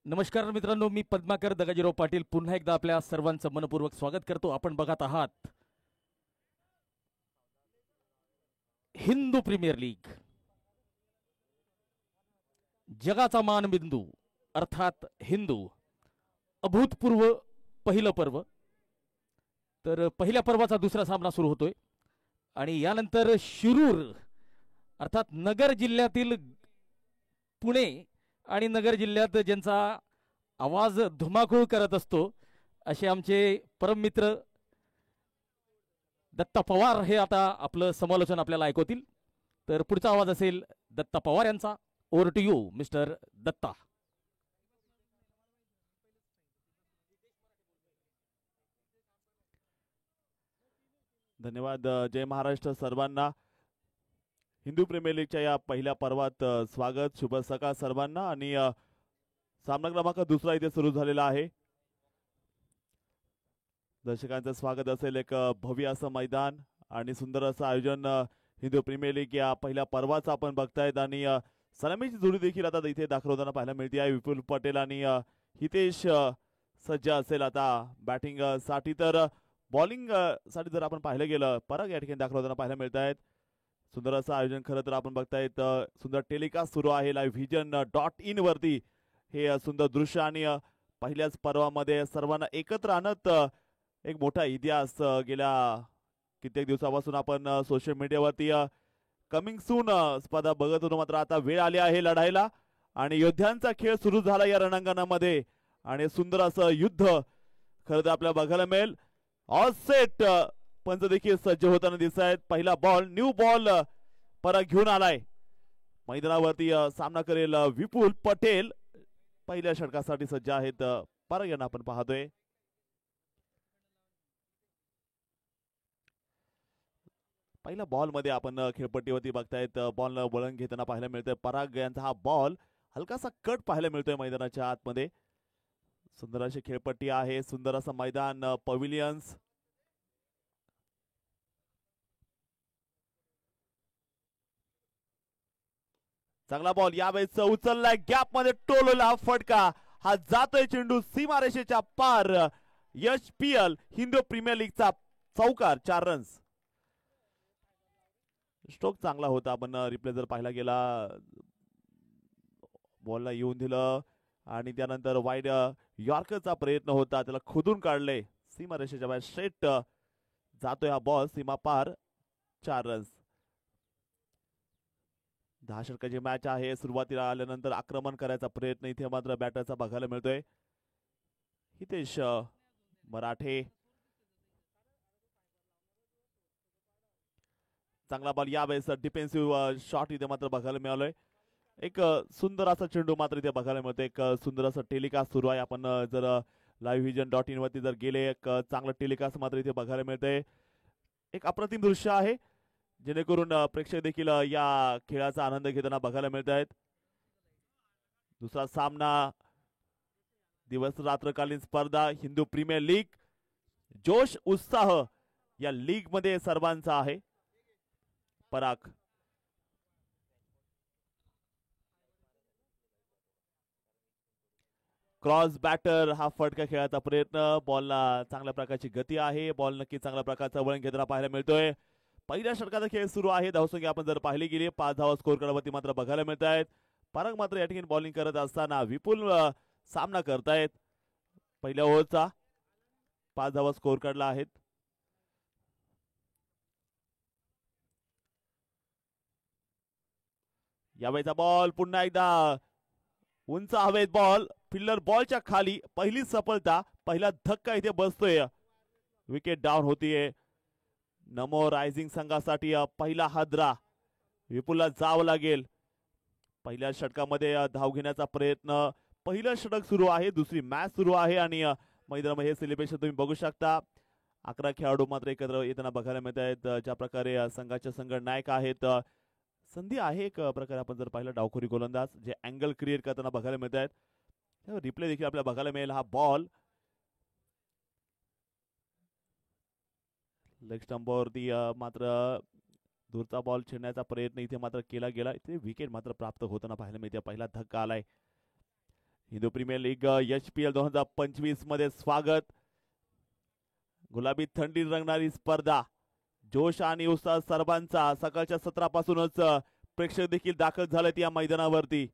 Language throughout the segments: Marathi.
नमस्कार मित्रांनो, मी पद्माकर दगाजीराव पाटील पुन्हा एकदा आपल्या सर्वांचं मनपूर्वक स्वागत करतो. आपण बघत आहात हिंदू प्रीमियर लीग, जगाचा मानबिंदू अर्थात हिंदू. अभूतपूर्व पहिलं पर्व. तर पहिल्या पर्वाचा दुसरा सामना सुरू होतोय आणि यानंतर शिरूर अर्थात नगर जिल्ह्यातील पुणे आणि नगर जिल्ह्यात ज्यांचा आवाज धुमाकूळ करत असतो असे आमचे परममित्र दत्ता पवार हे आता आपलं समालोचन आपल्याला ऐकवतील. तर पुढचा आवाज असेल दत्ता पवार यांचा. Over to you mister Datta. धन्यवाद. जय महाराष्ट्र सर्वांना. हिंदू प्रीमियर लीगच्या या पहिल्या पर्वात स्वागत. शुभ सकाळ सर्वांना. आणि सामना क्रमांक दुसरा इथे सुरू झालेला आहे. दर्शकांचं स्वागत असेल. एक भव्य असं मैदान आणि सुंदर असं आयोजन हिंदू प्रीमियर लीग या पहिल्या पर्वाचं आपण बघतायत. आणि सलामीची जोडी देखील आता इथे दाखल होताना पाहायला मिळते आहे. विपुल पटेल आणि हितेश सज्ज असेल आता बॅटिंग साठी. तर बॉलिंग साठी जर आपण पाहिलं गेलं, पराग या ठिकाणी दाखल होताना पाहायला मिळत आहेत. सुंदर असं आयोजन खरं तर आपण बघतायत. सुंदर टेलिकास्ट सुरू आहे लाईव्ह vision.in वरती. हे सुंदर दृश्य आणि पहिल्याच पर्वामध्ये सर्वांना एकत्र आणत एक मोठा इतिहास गेल्या कित्येक दिवसापासून आपण सोशल मीडियावरती कमिंग सून स्पर्धा बघत होतो. मात्र आता वेळ आली आहे लढायला आणि योद्ध्यांचा खेळ सुरू झाला या रणांगणामध्ये. आणि सुंदर असं युद्ध खरं तर आपल्याला बघायला मिळेल. ऑल सेट पंच देखील सज्ज होताना दिसत आहेत. पहिला बॉल, न्यू बॉल परत घेऊन आलाय मैदानावरती. सामना करेल विपुल पटेल. पहिल्या षटकासाठी सज्ज आहेत. परत यांना आपण पाहतोय. पहिल्या बॉल मध्ये आपण खेळपट्टीवरती बघतायत बॉल वळण घेताना पाहायला मिळतोय. पराग यांचा हा बॉल हलकासा कट पाहायला मिळतोय मैदानाच्या आतमध्ये. सुंदर अशी खेळपट्टी आहे. सुंदर असं मैदान, पविलियन्स. चांगला बॉल यावेळेस उचललाय. गॅप मध्ये टोलला फटका. हा जातोय चेंडू सीमारेषेच्या पार. यश पीएल हिंदू प्रीमियर लीगचा चौकार, 4 रन्स. स्ट्रोक चांगला होता. आपण रिप्ले जर पाहिला गेला, बॉलला येऊन दिलं आणि त्यानंतर वाईड यॉर्करचा प्रयत्न होता, त्याला खोदून काढले. सीमारेषेच्या बाहेर स्ट्रेट जातोय हा बॉल, सीमा पार, 4 रन्स. 10 षटकाची मॅच आहे. सुरुवातीला आल्यानंतर आक्रमण करायचा प्रयत्न इथे मात्र बॅटरचा बघायला मिळतोय. हितेश मराठे. चांगला बॉल यावेळेस डिफेन्सिव्ह शॉट इथे मात्र बघायला मिळालोय. एक सुंदर असा चेंडू मात्र इथे बघायला मिळतो. एक सुंदर असं टेलिकास्ट सुरू आहे. आपण जर लाईव्ह vision.in वरती जर गेले, एक चांगलं टेलिकास्ट मात्र इथे बघायला मिळतंय. एक अप्रतिम दृश्य आहे, जेणेकरून प्रेक्षक देखील या खेळाचा आनंद घेताना बघायला मिळत आहेत. दुसरा सामना, दिवस रात्रकालीन स्पर्धा, हिंदू प्रीमियर लीग. जोश उत्साह या लीग मध्ये सर्वांचा आहे. पराग क्रॉस बॅटर, हा फटका खेळायचा प्रयत्न. बॉलला चांगल्या प्रकारची गती आहे. बॉल नक्की चांगल्या प्रकारचा वळण घेताना पाहायला मिळतोय. पहिल्या षटकाचा खेळ सुरू आहे. धावसंख्या आपण जर पाहिली गेली, 5 धावा स्कोर करावरती मात्र बघायला मिळत आहेत. पराग मात्र या ठिकाणी बॉलिंग करत असताना विपुल सामना करतायत. पहिल्या ओव्हरचा 5 धावा स्कोर काढला आहेत. यावेळेचा बॉल पुन्हा एकदा उंच हवेत. बॉल फिल्डर बॉलच्या खाली. पहिली सफलता, पहिला धक्का इथे बसतोय. विकेट डाऊन होतीये. नमो रायझिंग संघासाठी पहिला हादरा. विपुलला जावं लागेल. पहिल्या षटकामध्ये धाव घेण्याचा प्रयत्न. पहिलं षटक सुरू आहे, दुसरी मॅच सुरू आहे आणि मैदानामध्ये हे सेलिब्रेशन तुम्ही बघू शकता. 11 खेळाडू मात्र एकत्र येताना बघायला मिळत आहेत. ज्या प्रकारे संघाचे संघ नायक आहेत. संधी आहे एक प्रकारे आपण जर पाहिलं, डावखोरी गोलंदाज जे अँगल क्रिएट करताना बघायला मिळत आहेत. रिप्ले देखील आपल्याला बघायला मिळेल. हा बॉल लेग स्टंपवरती मात्र दूरचा बॉल छेडण्याचा प्रयत्न इथे मात्र केला गेला. इथे विकेट मात्र प्राप्त होताना पाहायला मिळते. पहिला धक्का आलाय. हिंदू प्रीमियर लीग HPL 2025 मध्ये स्वागत. गुलाबी थंडी रंगणारी स्पर्धा, जोश आणि उत्साह सर्वांचा. सकाळच्या सत्रापासूनच प्रेक्षक देखील दाखल झालेत या मैदानावरती.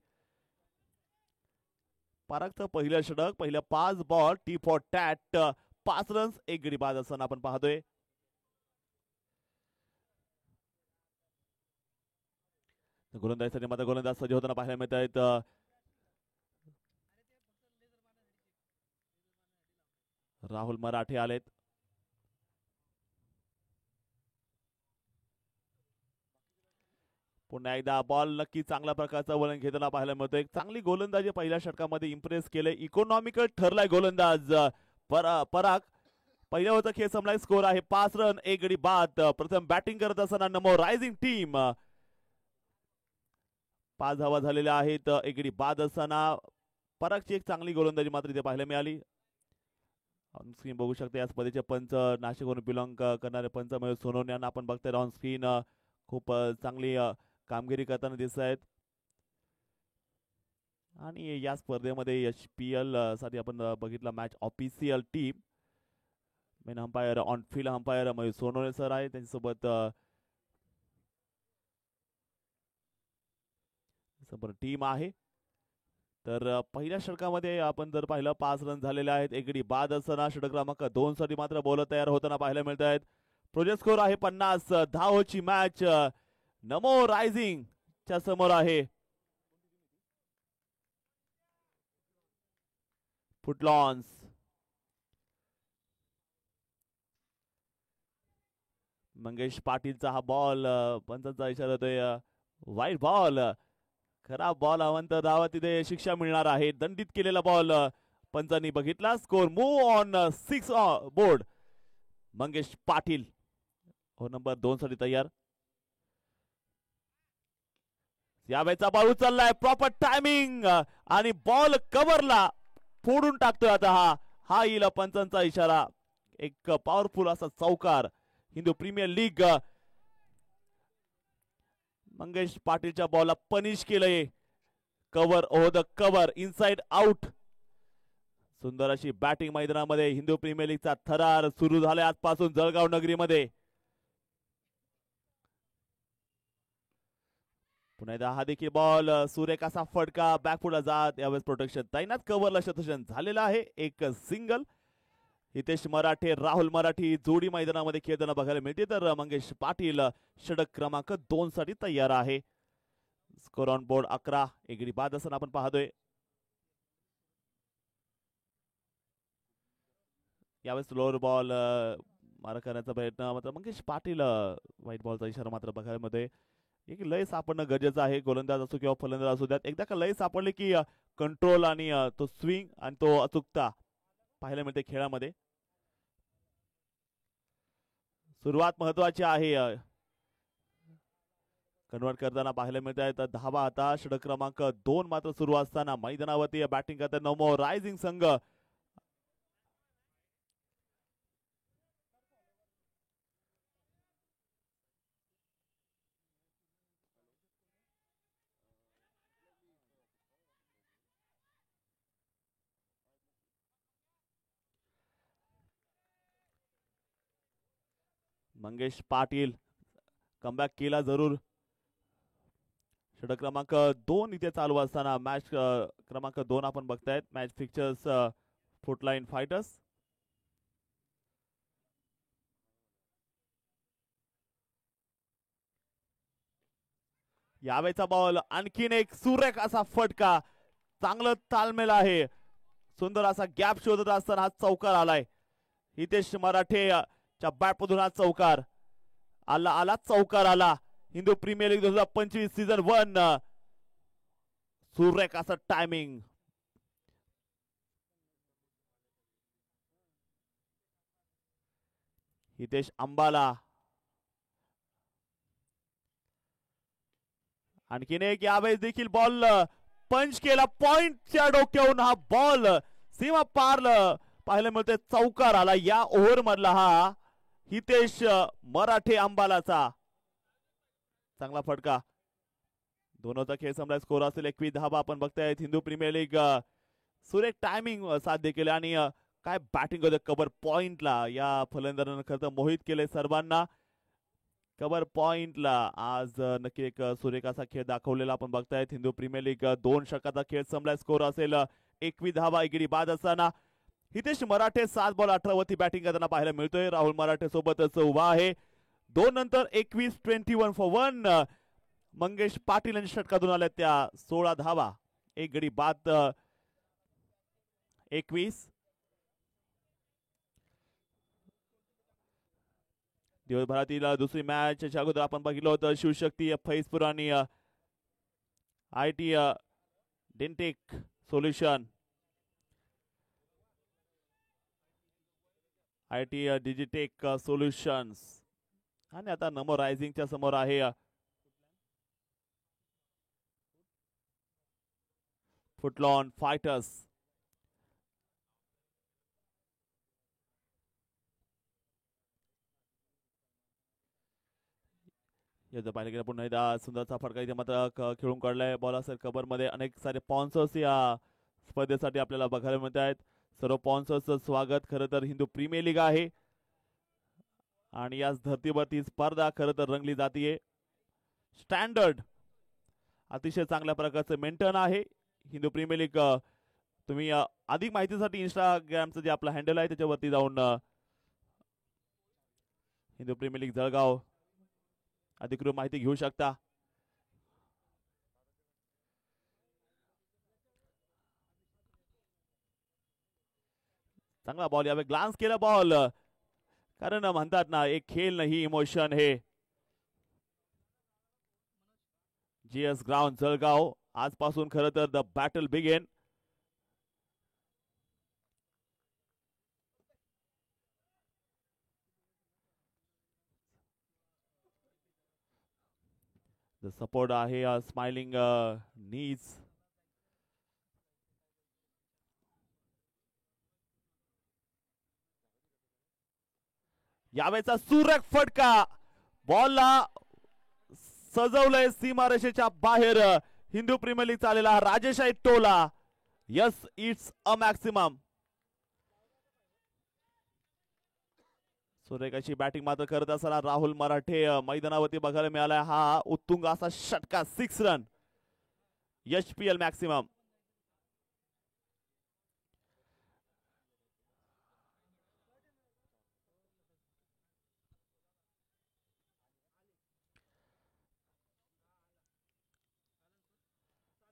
परागचं पहिलं षटक, पहिल्या 5 ball, T for tat, 5 runs, 1 गडी बाद असताना आपण पाहतोय. गोलंदाजीसाठी मात्र गोलंदाज सज्ज होताना पाहायला मिळत आहेत. राहुल मराठे आलेत. पुन्हा एकदा बॉल नक्की चांगल्या प्रकारचा वळण घेताना पाहायला मिळतो. एक चांगली गोलंदाजी पहिल्या षटकामध्ये इम्प्रेस केले. इकॉनॉमिकल ठरलाय गोलंदाज पराग. पहिल्या ओव्हरचा खेळ संपलाय. स्कोर आहे 5 रन 1 गडी बाद. प्रथम बॅटिंग करत असताना नमो रायझिंग टीम. 5 धावा झालेल्या आहेत 1 गडी बाद असताना. परागची एक चांगली गोलंदाजी मात्र इथे पाहायला मिळाली. ऑन स्क्रीन बघू शकता या स्पर्धेचे पंच नाशिकवरून बिलॉंग करणारे पंच मयूर सोनवणे यांना आपण बघतोय ऑन स्क्रीन. खूप चांगली कामगिरी करताना दिसत आहेत. आणि या स्पर्धेमध्ये HPL साठी आपण बघितला match official team. Main umpire on field umpire Mayur Sonawane sir आहे. त्यांच्यासोबत टीम आहे. तर पहिल्या षटकामध्ये आपण जर पाहिलं 5 रन झालेले आहेत 1 गडी बाद असताना. षटक क्रमांक 2 साठी मात्र बॉलर तयार होताना पाहायला मिळत आहेत. प्रोजेक्ट स्कोर आहे 50. 10 ओव्हरची मॅच नमो रायझिंग च्या समोर आहे. फुटलॉन्स. मंगेश पाटीलचा हा बॉल, पंचांचा इशारा होतोय वाईट बॉल. खराब बॉल अवंत धावा, तिथे शिक्षा मिळणार आहे. दंडित केलेला बॉल पंचांनी बघितला. Score move on 6 board. Mangesh Patil हो नंबर 2 साठी तयार. यावेळेचा बॉल उचललाय. प्रॉपर टायमिंग आणि बॉल कव्हरला फोडून टाकतोय. आता हा येईल पंचांचा इशारा. एक पॉवरफुल असा चौकार. हिंदू प्रीमियर लीग मंगेश पाटीलच्या बॉलला पनिश केलंय. Cover over the cover, inside out. सुंदर अशी बॅटिंग मैदानामध्ये हिंदू प्रीमियर लीगचा थरार सुरू झालाय आजपासून जळगाव नगरीमध्ये. पुन्हा एकदा हा देखील बॉल सुरेख असा फटका बॅकफुटला जात. यावेळेस प्रोटेक्शन तैनात. कव्हरला शतषण झालेलं आहे. एक सिंगल. हितेश मराठे राहुल मराठी जोडी मैदानामध्ये खेळताना बघायला मिळते. तर मंगेश पाटील षटक क्रमांक 2 साठी तयार आहे. स्कोर ऑन बोर्ड 11 1 गडी बाद असताना आपण पाहतोय. यावेळेस लोअर बॉल मारा करण्याचा प्रयत्न, मात्र मंगेश पाटील व्हाईट बॉलचा इशारा मात्र बघायला मिळतोय. एक लय सापडणं गरजेचं आहे. गोलंदाज असो किंवा फलंदाज असो द्यात. एकदा का लय सापडले की कंट्रोल आणि तो स्विंग आणि तो अचूकता पाहायला मिळते खेळामध्ये. सुरुवात महत्वाची आहे. कन्वर्ट करताना पाहायला मिळत आहेत धावा. आता षटक क्रमांक 2 मात्र सुरू असताना मैदानावरती बॅटिंग करतात नमो रायझिंग संघ. मंगेश पाटील कमबॅक केला जरूर. षटक क्रमांक 2 इथे चालू असताना मॅच क्रमांक 2 आपण बघतायत. Match fixtures footline fighters. यावेळेचा बॉल आणखीन एक सुरेख असा फटका. चांगलं तालमेल आहे. सुंदर असा गॅप शोधत असताना हा चौकार आलाय. हितेश मराठे च्या बॅटमधून हा चौकार आला चौकार आला. Hindu premier league 2025 season 1. सुरेख असं टायमिंग. हितेश अंबाला. आणखीन एक. यावेळेस देखील बॉल पंच केला. पॉइंटच्या डोक्यावरून हा बॉल सीमा पार पाहायला मिळतोय. चौकार आला या ओव्हर मधला हा हितेश मराठे अंबालाचा. चांगला फटका. दोनोचा खेळ संपला. स्कोर असेल 21 धावा. आपण बघतायत हिंदू प्रीमियर लीग सुरेख टायमिंग साध्य केले आणि काय बॅटिंग होते कव्हर पॉइंटला. या फलंदाजानं खरं तर मोहित केले सर्वांना. कव्हर पॉइंटला आज नक्की एक सुरेख असा खेळ दाखवलेला आपण बघतायत. हिंदू प्रीमियर लीग 2 षटकाचा खेळ संपलाय. स्कोर असेल 21 धावा. एक गडी बाद असताना हितेश मराठे 7 बॉल 18 वरती बॅटिंग करताना पाहायला मिळतोय. राहुल मराठे सोबतच उभा आहे. 2 नंतर 21 21 फॉर 1. मंगेश पाटील यांच्या षटकातून आल्या त्या 16 धावा. एक गडी बाद 21. दिवसभरातील दुसरी मॅच याच्या अगोदर आपण बघितलं होतं. शिवशक्ती फैजपूर आणि IT Dentech solution. IT Digitech solutions आणि आता नमो रायझिंगच्या समोर आहे फुटलॉन फायटर्स. याचं पाहिलं गेलं पुन्हा एकदा सुंदरचा फटका इथे मात्र खेळून काढलाय. बॉल असेल कव्हर मध्ये. अनेक सारे स्पॉन्सर्स या स्पर्धेसाठी आपल्याला बघायला मिळत आहेत. सर्व स्पॉन्सर्सचं स्वागत. खरं तर हिंदू प्रीमियर लीग आहे आणि याच धर्तीवरती स्पर्धा खरं तर रंगली जातीये. स्टँडर्ड अतिशय चांगल्या प्रकारचं मेंटेन आहे हिंदू प्रीमियर लीग. तुम्ही अधिक माहितीसाठी इंस्टाग्रामचं जे आपलं हँडल आहे त्याच्यावरती जाऊन हिंदू प्रीमियर लीग जळगाव अधिकृत माहिती घेऊ शकता. चांगला बॉल यावे. ग्लान्स केला बॉल. कारण म्हणतात ना एक खेळ नाही इमोशन हे. GS ground Jalgaon. आजपासून खरं तर the battle begin. The support आहे स्माइलिंग नीज. यावेळेचा सुरेख फटका. बॉलला सजवलंय सीमारेषेच्या बाहेर. हिंदू प्रीमियर लीग चाललेला राजेश टोला. Yes it's a maximum. सुरेख अशी बॅटिंग मात्र करत असताना राहुल मराठे मैदानावरती बघायला मिळाला. हा उत्तुंग असा षटका. 6 रन. HPL maximum.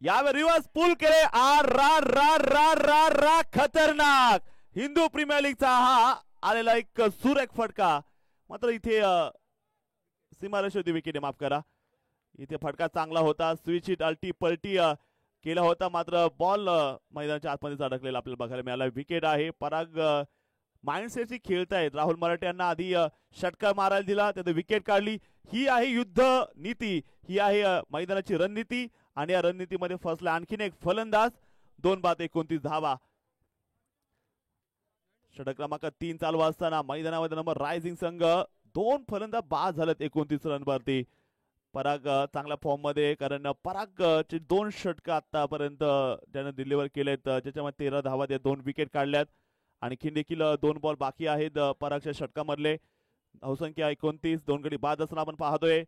यावेळी रिव्हर्स पुल केले. रा खतरनाक. हिंदू प्रीमियर लीगचा हा आलेला एक सुरेख फटका. मात्र इथे सीमारेषा होती विकेट. माफ करा. इथे फटका चांगला होता. स्विच हिट अल्टी पलटी केला होता. मात्र बॉल मैदानाच्या आतमध्ये अडकलेला आपल्याला बघायला मिळाला. विकेट आहे. पराग माइंडसेटची खेळतायत. राहुल मराठे यांना आधी षटका मारायला दिला. त्यात विकेट काढली. ही आहे युद्ध नीती. ही आहे मैदानाची रणनीती आणि या रणनीतीमध्ये फसला आणखीन एक फलंदाज. 2 बाद 29 धावा. षटक क्रमांक 3 चालू असताना मैदानामध्ये नंबर रायझिंग संघ 2 फलंदाज बाद झालेत 29 रन वरती. पराग चांगल्या फॉर्म मध्ये. कारण पराग चे 2 षटक आतापर्यंत त्याने डिलिव्हर केलेत. ज्याच्यामध्ये 13 धावा. 2 विकेट काढल्यात. आणखीन देखील 2 बॉल बाकी आहेत परागच्या षटकामधले. धावसंख्या 29. 2 गडी बाद असताना आपण पाहतोय.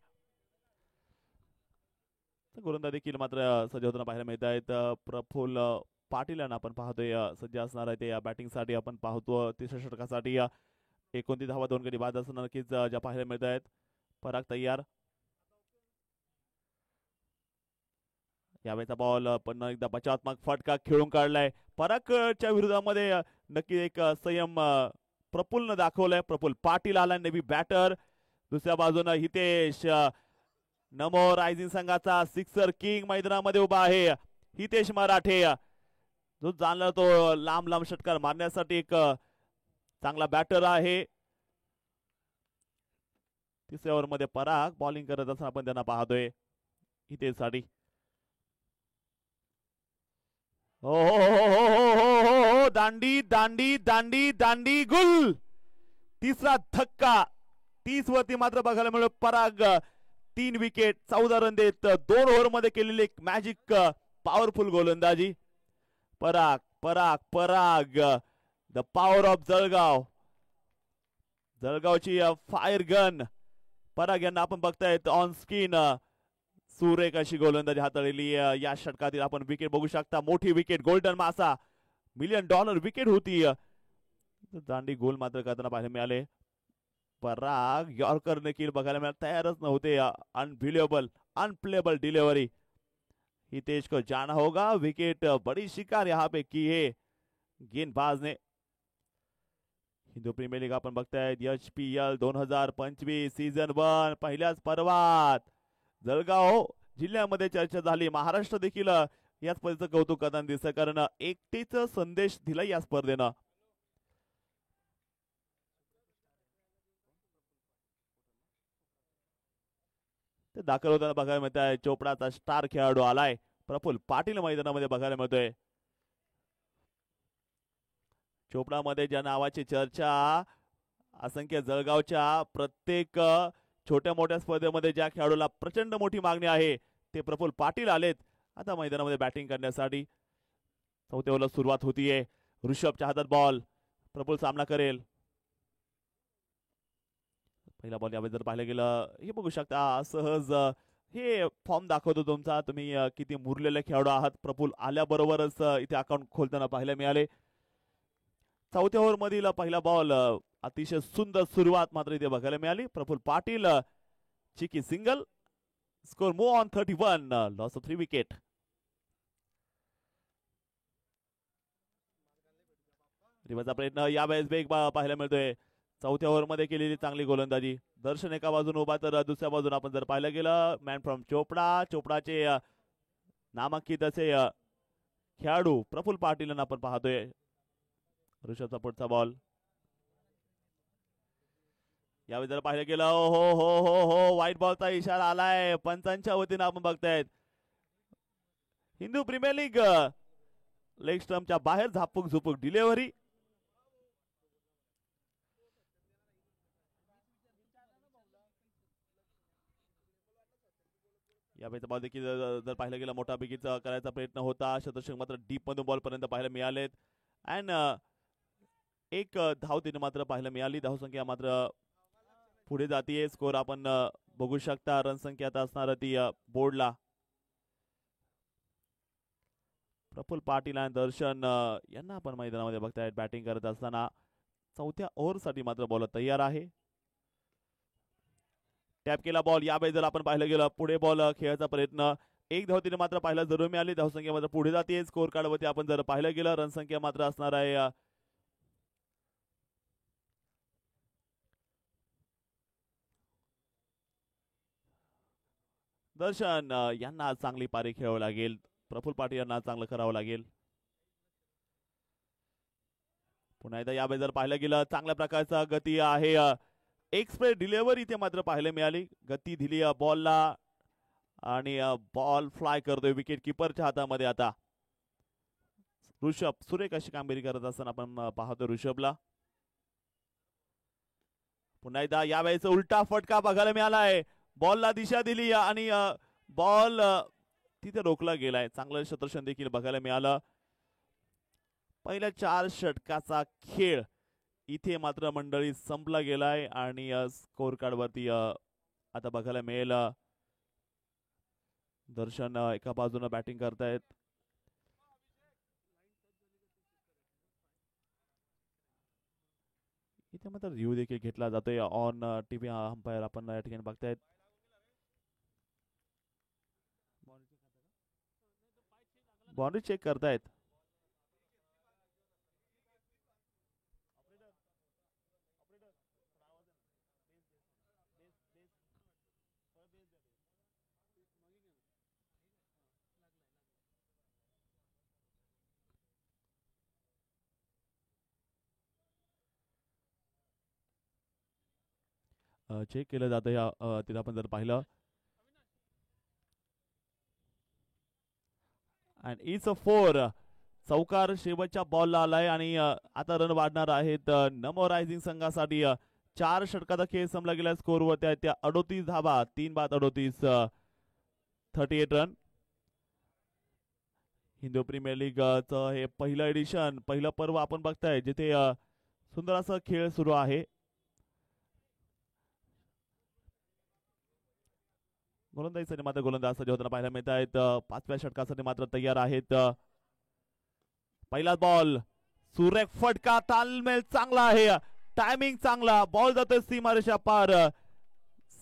गोलंदाज देखील मात्र सज्ज होताना पाहायला मिळत आहेत. प्रफुल्ल पाटील यांना आपण पाहतोय सज्ज असणार आहे ते या बॅटिंग साठी. आपण पाहतो तिसऱ्या षटकासाठी 29 धावा. 2 गडी बाद असताना नक्कीच ज्या पाहायला मिळत आहेत. पराग तयार. यावेळेचा बॉल पुन्हा एकदा बचावात्मक फटका खेळून काढलाय. परागच्या विरोधामध्ये नक्की एक संयम प्रफुल्लनं दाखवलाय. प्रफुल्ल पाटील आला नेव्ही बॅटर. दुसऱ्या बाजूने हितेश नमो रायझिंग संघाचा सिक्सर किंग मैदानामध्ये उभा आहे. हितेश मराठे जो जाणला तो लांब लांब षटकार मारण्यासाठी एक चांगला बॅटर आहे. तिसऱ्या ओव्हर मध्ये पराग बॉलिंग करत असताना आपण त्यांना पाहतोय हितेश साठी. हो हो हो हो हो हो हो दांडी दांडी दांडी दांडी गुल. तिसरा धक्का. 30 वरती मात्र बघायला मिळेल. पराग 3 विकेट 14 रन देत 2 ओव्हर मध्ये केलेली एक मॅजिक पॉवरफुल गोलंदाजी. पराग पराग पराग द पॉवर ऑफ जळगाव. जळगावची फायर गन पराग यांना आपण बघतायत ऑन स्क्रीन. सुरेख अशी गोलंदाजी हाताळलेली या षटकातील आपण विकेट बघू शकता. मोठी विकेट, गोल्डन मासा, $1 मिलियन विकेट होती. दांडी गोल मात्र करताना पाहायला मिळाले. पराग यॉर्कर देखील बघायला मिळाले, तयारच नव्हते. अनबिलिएबल अनप्लेबल डिलीवरी. हितेश को जाना होगा. विकेट बड़ी शिकार यहाँ पे की है गेंदबाज ने. हिंदू प्रीमियर लीग आपण बघतायत. HPL 2025 सीझन 1 पहिल्याच पर्वात जळगाव जिल्ह्यामध्ये चर्चा झाली. महाराष्ट्र देखील या स्पर्धेचं कौतुक करताना दिसतं, कारण एकतेचा संदेश दिला या स्पर्धेनं. ते दाखल होताना बघायला मिळत आहे. चोपडाचा स्टार खेळाडू आलाय. प्रफुल्ल पाटील मैदानामध्ये बघायला मिळतोय. चोपडामध्ये ज्या नावाची चर्चा असंख्य जळगावच्या प्रत्येक छोट्या मोठ्या स्पर्धेमध्ये ज्या खेळाडूला प्रचंड मोठी मागणी आहे ते प्रफुल्ल पाटील आलेत आता मैदानामध्ये बॅटिंग करण्यासाठी. चौथ्या ओव्हरला सुरुवात होतीये. ऋषभच्या हातात बॉल. प्रफुल्ल सामना करेल. पहिला बॉल यावेळी जर पाहिलं गेलं, हे बघू शकता सहज हे फॉर्म दाखवतो तुमचा. तुम्ही किती मुरलेले खेळाडू आहात. प्रफुल्ल आल्याबरोबरच इथे अकाउंट खोलताना पाहायला मिळाले. चौथ्या ओव्हर मधील पहिला बॉल, अतिशय सुंदर सुरुवात मात्र इथे बघायला मिळाली. Praful Patil cheeky single. Score move on 31. Loss of 3 wicket. रिवाचा प्रयत्न यावेळेस वेग पाहायला मिळतोय. चौथ्या ओव्हर मध्ये केलेली चांगली गोलंदाजी. दर्शन एका बाजूने उभा तर दुसऱ्या बाजूने आपण जर पाहिलं गेलं मॅन फ्रॉम चोपडा. चोपडाचे नामांकित असे खेळाडू प्रफुल्ल पाटील यांना आपण पाहतोय. ऋषभचा पुढचा बॉल यावेळी जर पाहिलं गेलं, हो हो हो हो व्हाईट बॉलचा इशारा आलाय पंचांच्या वतीने. आपण बघतायत हिंदू प्रीमियर लीग लेग स्टंपच्या बाहेर झापूक झुपूक डिलिव्हरी. यावेळी बॉल देखील जर पाहिलं गेलं मोठा बिगीचा करायचा प्रयत्न होता. शतषक मात्र डीप मधून बॉल पर्यंत पाहायला मिळालेत. अँड एक धाव तिने मात्र पाहायला मिळाली. धावसंख्या मात्र पुढे जातीये. स्कोर आपण बघू शकता. रन संख्या आता असणार ती बोर्डला. प्रफुल्ल पाटील आणि दर्शन यांना आपण मैदानामध्ये बघतायत बॅटिंग करत असताना. चौथ्या ओव्हर साठी मात्र बॉलर तयार आहे. टॅप केला बॉल. यावेळी जर आपण पाहिलं गेलं पुढे बॉल खेळायचा प्रयत्न. एक धाव तिने मात्र पाहायला जरूर मिळाली. धावसंख्या मात्र पुढे जाते. स्कोर कार्ड वरती आपण जर पाहिलं गेलं रन संख्या मात्र असणार आहे दर्शन यांना चांगली पारी खेळावं लागेल. प्रफुल्ल पाटील यांना चांगलं करावं लागेल. पुन्हा एकदा यावेळी जर पाहिलं गेलं चांगल्या प्रकारचा गती आहे. एक्सप्रेस डिलिव्हरी इथे मात्र पाहायला मिळाली. गती दिली बॉलला आणि बॉल फ्लाय करतोय विकेट किपरच्या हातामध्ये. आता ऋषभ सुरेख अशी कामगिरी करत असताना आपण पाहतो ऋषभला. पुन्हा एकदा यावेळेस उलटा फटका बघायला मिळालाय. बॉलला दिशा दिली आणि बॉल तिथे रोखला गेलाय. चांगलं शतरक्षण देखील बघायला मिळालं. पहिल्या 4 षटकाचा खेळ इथे मात्र मंडळी संपला गेलाय आणि स्कोर कार्ड वरती आता बघायला मिळेल दर्शन एका बाजूने बॅटिंग करतायत. इथे मात्र रिव्ह्यू देखील घेतला जातोय ऑन टीव्ही अंपायर आपण या ठिकाणी बघतायत. बाउंड्री चेक करतायत. चेक केलं जातं या तिथे आपण जर पाहिलं. And it's a 4. चौकार शेवटच्या बॉलला आलाय आणि आता रन वाढणार आहेत नमो रायझिंग संघासाठी. 4 षटकाचा खेळ संपला गेला. स्कोर वर त्या 38 धावा. 3 बाद 38 38 रन. हिंदू प्रीमियर लीग चं हे पहिलं एडिशन, पहिलं पर्व आपण बघताय, जिथे सुंदर असा खेळ सुरू आहे. गोलंदाजीसाठी मात्र गोलंदाज सज्ज होताना पाहायला मिळत आहेत. 5व्या षटकासाठी मात्र तयार आहेत. पहिला बॉल, सुरेख फटका, तालमेल चांगला आहे, टायमिंग चांगला, बॉल जातोय सीमारेषा पार.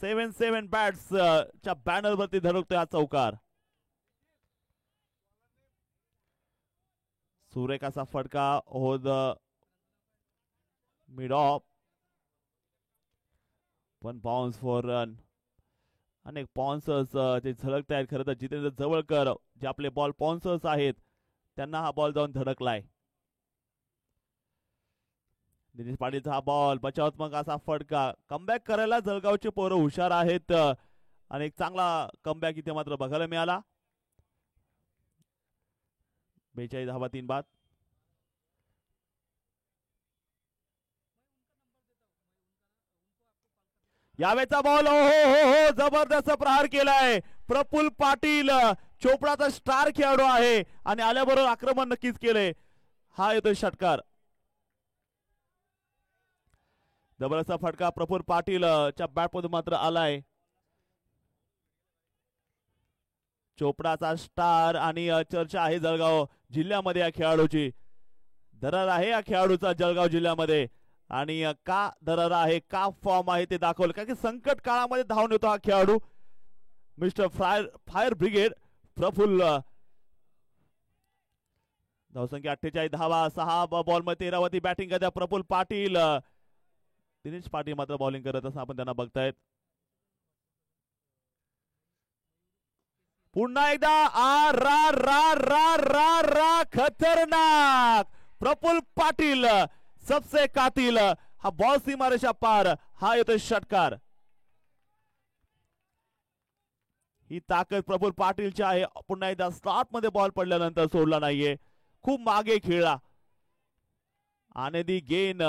7-7 बॅट्स च्या बॅनर वरती धडकतोय हा चौकार. सुरेख असा फटका होद मिड ऑफ, पण बाउन्स फॉर रन. अनेक पॉन्सर्स जे झळकत आहेत. खरं तर जितेंद्र जवळकर जे आपले बॉल पॉन्सर्स आहेत, त्यांना हा बॉल जाऊन धडकलाय. दिनेश पाटीलचा हा बॉल, बचावात्मक असा फटका. कमबॅक करायला जळगावचे पोरं हुशार आहेत आणि एक चांगला कमबॅक इथे मात्र बघायला मिळाला. 42 धावा 3 बाद. यावेळचा बॉल, हो हो हो, जबरदस्त प्रहार केलाय प्रफुल्ल पाटील. चोपडाचा स्टार खेळाडू आहे आणि आल्याबरोबर आक्रमण नक्कीच केले. हा येतोय षटकार. जबरदस्त फटका प्रफुल्ल पाटील च्या बॅट मध्ये मात्र आलाय. चोपडाचा स्टार आणि चर्चा आहे जळगाव जिल्ह्यामध्ये या खेळाडूची. दरार आहे या खेळाडूचा जळगाव जिल्ह्यामध्ये, आणि का दरार आहे, का फॉर्म आहे ते दाखवलं. कारण की संकट काळामध्ये धावून येतो हा खेळाडू. Mister fire brigade Praful. धावसंख्या 48 धावा, 6 बॉल मध्ये 13 वरती बॅटिंग करत्या प्रफुल्ल पाटील. दिनेश पाटील मात्र बॉलिंग करत असं आपण त्यांना बघतायत. पुन्हा एकदा आ रा रा रा रा रा खतरनाक प्रफुल्ल पाटील, सबसे कातिल. हा बॉल सीमारेषा पार, हा येतोय षटकार. ही ताकद प्रफुल्ल पाटीलची आहे. पुन्हा एकदा स्लॉट मध्ये बॉल पडल्यानंतर सोडला नाहीये, खूप मागे खेळला. आनंदी गेन.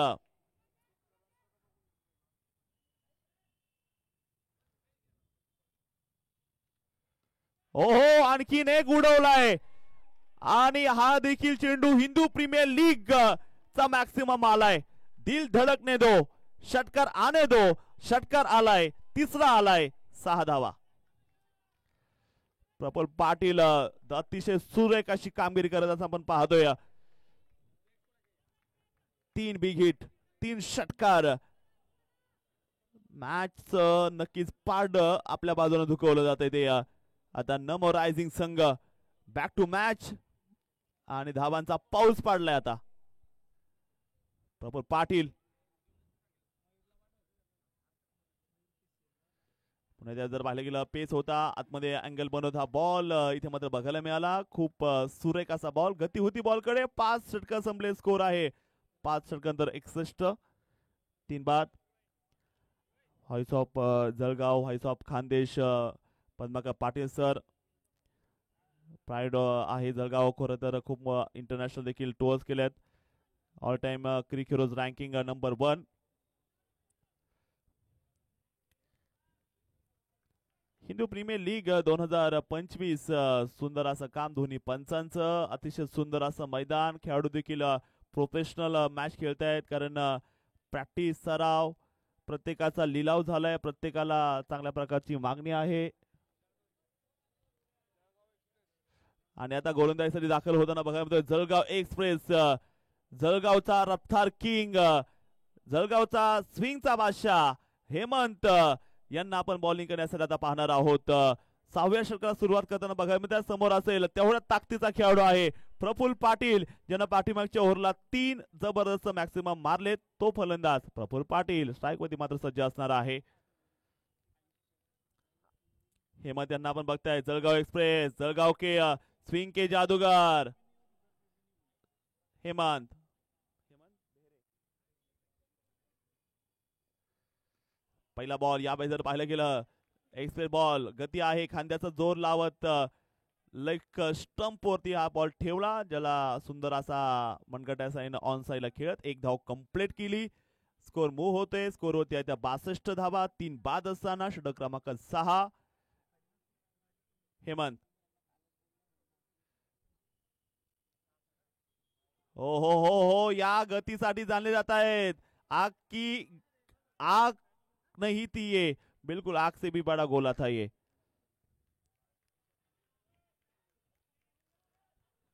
ओहो, आणखीन एक उडवलाय, आणि हा देखील चेंडू हिंदू प्रीमियर लीग चा मॅक्सिमम आलाय. दिल धडकने दो, षटकार आने दो. षटकार आलाय, तिसरा आलाय. 6 धावा. प्रफुल्ल पाटील अतिशय सुरेख अशी कामगिरी करत असं आपण पाहतोय. 3 बिग हिट, 3 षटकार. मॅच नक्कीच पारड आपल्या बाजूने झुकवलं जात ते. आता नमो रायझिंग संघ बॅक टू मॅच, आणि धावांचा पाऊस पाडलाय आता. प्रफुल्ल पाटील पुन्हा जर पाहिलं गेलं, पेस होता, आतमध्ये अँगल बनवत हा बॉल इथे मात्र बघायला मिळाला. खूप सुरेख असा बॉल, गती होती बॉलकडे. 5 षटक संपले, स्कोर आहे 5 षटकांतर 61. 3 बाद. Voice of Jalgaon, voice of Khandesh Padmakar Patil sir. Pride आहे जळगाव. खरं तर खूप इंटरनॅशनल देखील टूर्स केल्यात. All time cric heroes ranking number 1. Hindu premier league 2025. सुंदर असं काम दोन्ही पंचांचं. अतिशय सुंदर असं मैदान. खेळाडू देखील प्रोफेशनल मॅच खेळतायत, कारण प्रॅक्टिस, सराव, प्रत्येकाचा लिलाव झालाय. प्रत्येकाला चांगल्या प्रकारची मागणी आहे. आणि आता गोलंदाजीसाठी दाखल होताना बघायला मिळतोय जळगाव एक्सप्रेस. जळगावचा रफ्तार किंग, जळगावचा स्विंगचा बादशाह हेमंत यांना आपण बॉलिंग करण्यासाठी आता पाहणार आहोत. 6व्या षटकाला सुरुवात करताना बघायला मिळतात समोर असेल तेवढा ताकदीचा खेळाडू आहे प्रफुल्ल पाटील, ज्यांना पाठीमागच्या ओव्हरला 3 जबरदस्त मॅक्सिमम मारले. तो फलंदाज प्रफुल्ल पाटील स्ट्राईक वरती मात्र सज्ज असणार आहे. हेमंत यांना आपण बघताय. जळगाव एक्सप्रेस, जळगाव के स्विंग के जादूगर हेमंत. पहिला बॉल यावेळी जर पाहिलं गेलं, एक्सप्रेस बॉल, गती आहे, खांद्याचा जोर लावत लाईक स्टंप वरती हा बॉल ठेवला, ज्याला सुंदर असा मनगटा साईन ऑन साईडला खेळत 1 धाव कंप्लीट केली. स्कोर मूव्ह होते. स्कोर होते आता 62 धावा. 3 बाद असताना षटक क्रमांक 6. हेमंत हो हो हो हो, या गतीसाठी जाणले जात आहेत. आग की आग नहीं थी ये, बिल्कुल आग से भी बड़ा गोला था ये.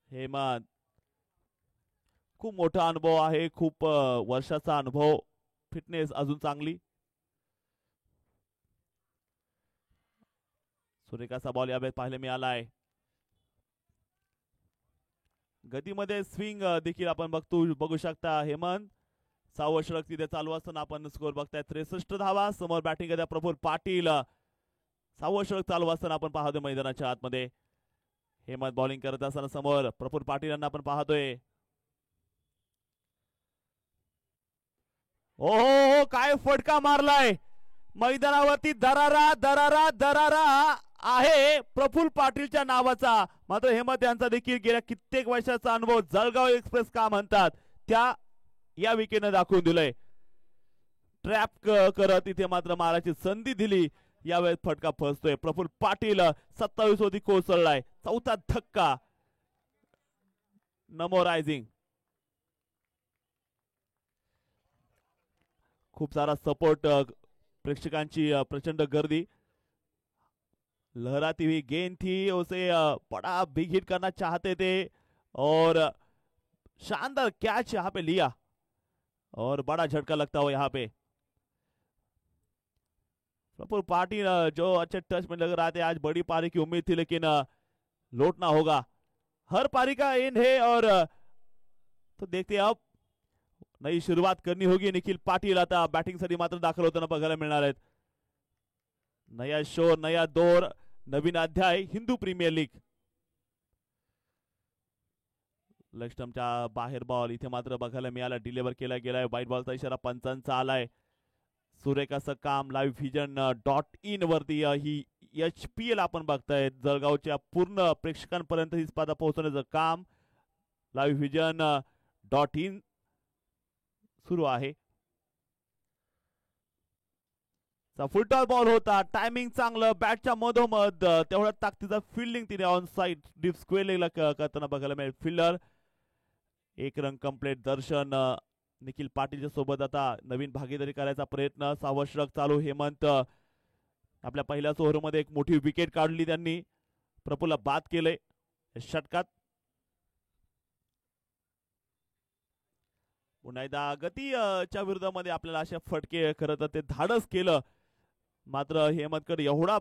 हेमंत, खूप मोठा अनुभव आहे, खूप वर्षाचा अनुभव, फिटनेस अजून चांगली. सुरेखाचा बॉल यावेळेस पाहायला मिळाला आहे. गतीमध्ये स्विंग देखील आपण बघू शकता. हेमंत, 6 षटक तिथे चालू असताना आपण स्कोर बघताय 63 धावा. समोर बॅटिंग करता प्रफुल्ल पाटील. 6 षटक चालू असताना आपण पाहतोय मैदानाच्या आतमध्ये. हेमंत बॉलिंग करत असताना समोर प्रफुल्ल पाटील यांना आपण पाहतोय. हो हो हो, काय फटका मारलाय मैदानावरती. दरारा दरारा दरारा आहे प्रफुल्ल पाटीलच्या नावाचा. मात्र हेमंत यांचा देखील गेल्या कित्येक वर्षाचा अनुभव जळगाव एक्सप्रेस का म्हणतात त्या या विकेटने दाखवून दिलंय. ट्रॅप करत इथे मात्र मारायची संधी दिली. यावेळेस फटका फसतोय. प्रफुल्ल पाटील 27 वरती कोसळलाय. चौथा धक्का. नमो रायझिंग. खूप सारा सपोर्ट, प्रेक्षकांची प्रचंड गर्दी. लहराती हुई गेंद थी, उसे बड़ा बिग हिट करना चाहते थे और शानदार कैच यहाँ पे लिया और बड़ा झटका लगता हो यहाँ पे. प्रफुल्ल पाटिल जो अच्छे टच में लग रहा था. आज बड़ी पारी की उम्मीद थी लेकिन लौटना होगा. हर पारी का एंड है और तो देखते हैं अब नई सुरुवात करनी होगी. निखिल पाटील आता बॅटिंग साठी मात्र दाखल होताना बघायला मिळणार आहेत. नया शो, नया दौर, नवीन अध्याय हिंदू प्रीमियर लीग. लेग स्टंपच्या बाहेर बॉल इथे मात्र बघायला मिळाला. डिलिव्हर केला गेलाय. वाईट बॉलचा इशारा पंचांचा आलाय. सुरेखाचं काम livevision.in वरती ही HPL आपण बघताय. जळगावच्या पूर्ण प्रेक्षकांपर्यंत ही स्पर्धा पोहोचवण्याचं काम livevision.in सुरू आहे. फुलटॉस बॉल होता. टायमिंग चांगलं. बॅटच्या मधोमध तेवढ्या ताकदीचा फिल्डिंग तिने ऑन साइड डीप स्क्वेअर लेगला करताना बघायला मिळेल. फिल्डर एक रन कंप्लीट. दर्शन निखिल पाटीलच्या सोबत आता नवीन भागीदारी करायचा प्रयत्न. 6वं षटक चालू. हेमंत आपल्या पहिल्याच ओव्हरमध्ये एक मोठी विकेट काढली त्यांनी. प्रफुल्ल बाद केले षटकात. पुन्हा एकदा गतीच्या विरोधामध्ये आपल्याला अशा फटके खरं तर ते धाडस केलं. मात्र हेमंतकडे एवढा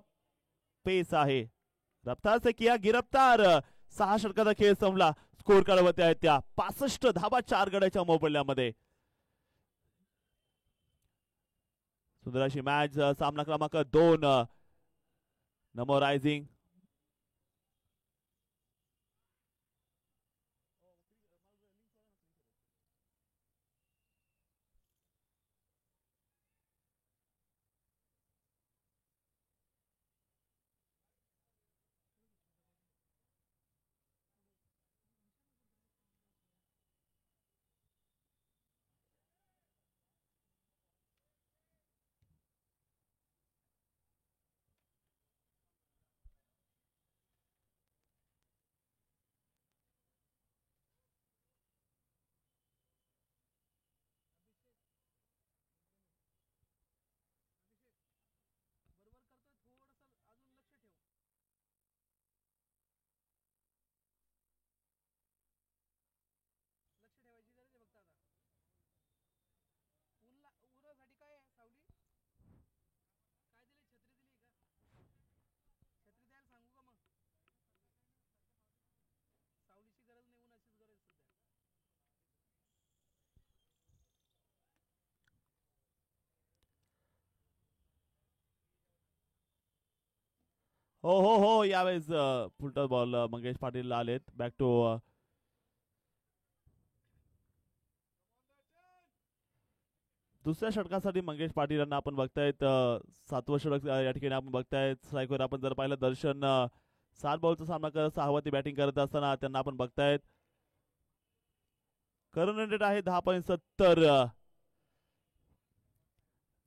पेस आहे. रफ्तार से किया गिरफ्तार. 6 षटकाचा खेळ संपला. स्कोर काढवते आहेत त्या 65 धावा 4 गड्याच्या मोबदल्यामध्ये. सुंदर अशी मॅच. सामना क्रमांक 2. नमो रायझिंग. हो हो हो, यावेळेस फुलटॉस बॉल मंगेश पाटील आलेत. बॅक टू दुसऱ्या षटकासाठी मंगेश पाटील यांना आपण बघतायत. 7वं षटक या ठिकाणी आपण बघतायत. स्ट्राईकवर आपण जर पाहिलं दर्शन 7 बॉलचा सामना करत 6वरती बॅटिंग करत असताना त्यांना आपण बघतायत. करंट रेट आहे 10.70.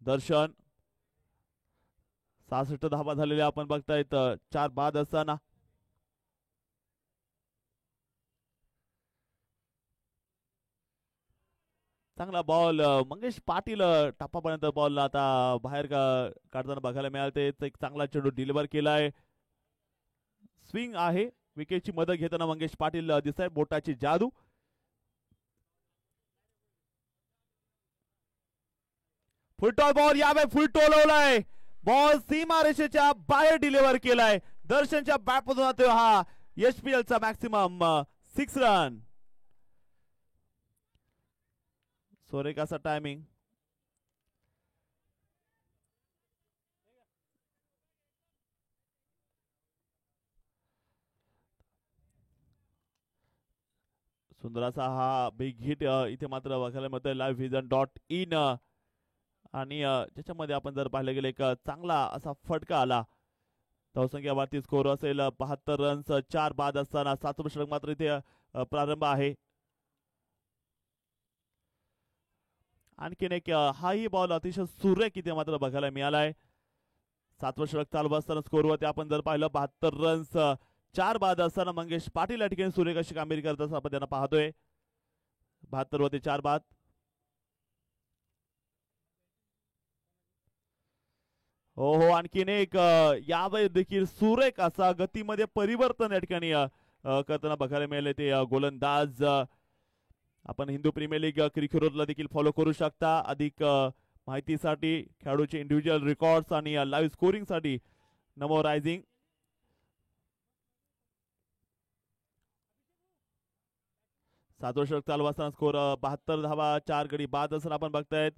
दर्शन 66 धावा झालेल्या आपण बघतायत 4 बाद असताना. चांगला बॉल मंगेश पाटील टप्पापर्यंत बॉल आता बाहेर काढताना बघायला मिळाले. एक चांगला चेंडू डिलिव्हर केलाय. स्विंग आहे. विकेटची मदत घेताना मंगेश पाटील दिसत आहे. बोटाची जादू. फुलटॉल बॉल यावे फुलटोलवलाय. बॉल सीमारेषेच्या बाहेर डिलिव्हर केलाय. दर्शनच्या बॅटमधून जातोय हा एचपीएल चा मॅक्सिमम 6 रन. सोरेकाचा टायमिंग. सुंदर असा हा बिग हिट इथे मात्र बघायला मिळतोय livevision.in आणि ज्याच्यामध्ये आपण जर पाहिलं गेलं एक चांगला असा फटका आला. धावसंख्यावरती स्कोर असेल 72 रन्स 4 बाद असताना 7वे षटक मात्र इथे प्रारंभ आहे. आणखीन एक हाही बॉल अतिशय सुरेख इथे मात्र बघायला मिळालाय. 7वे षटक चालू असताना स्कोरवरती आपण जर पाहिलं 72 रन्स 4 बाद असताना मंगेश पाटील या ठिकाणी सुरेख अशी कामगिरी करत असताना आपण त्यांना पाहतोय. 72 वरती 4 बाद. हो हो आणखीन एक यावेळी देखील सुरेख असा गतीमध्ये परिवर्तन या ठिकाणी करताना बघायला मिळाले ते गोलंदाज. आपण हिंदू प्रीमियर लीग क्रिकेटला देखील फॉलो करू शकता. अधिक माहितीसाठी खेळाडूचे इंडिव्हिज्युअल रेकॉर्ड्स आणि लाईव्ह स्कोरिंग साठी नमो रायझिंग. सातवं षटक चालू असताना स्कोर 72 धावा 4 गडी बाद असताना आपण बघतायत.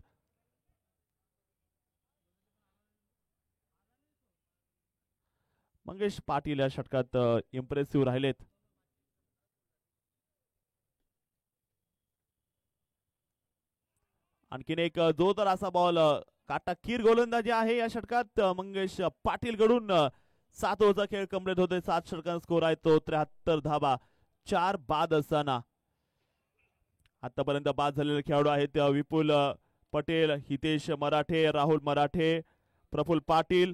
मंगेश पाटील या षटकात इम्प्रेसिव्ह राहिलेत. आणखीन एक जोरदार असा बॉल काटाकीर गोलंदाजी आहे या षटकात मंगेश पाटील कडून. 7 ओव्हरचा खेळ कंप्लीट होतोय. 7 षटकांचा स्कोर आहे तो 73 धावा 4 बाद असताना. आतापर्यंत बाद झालेले खेळाडू आहेत विपुल पटेल, हितेश मराठे, राहुल मराठे, प्रफुल्ल पाटील.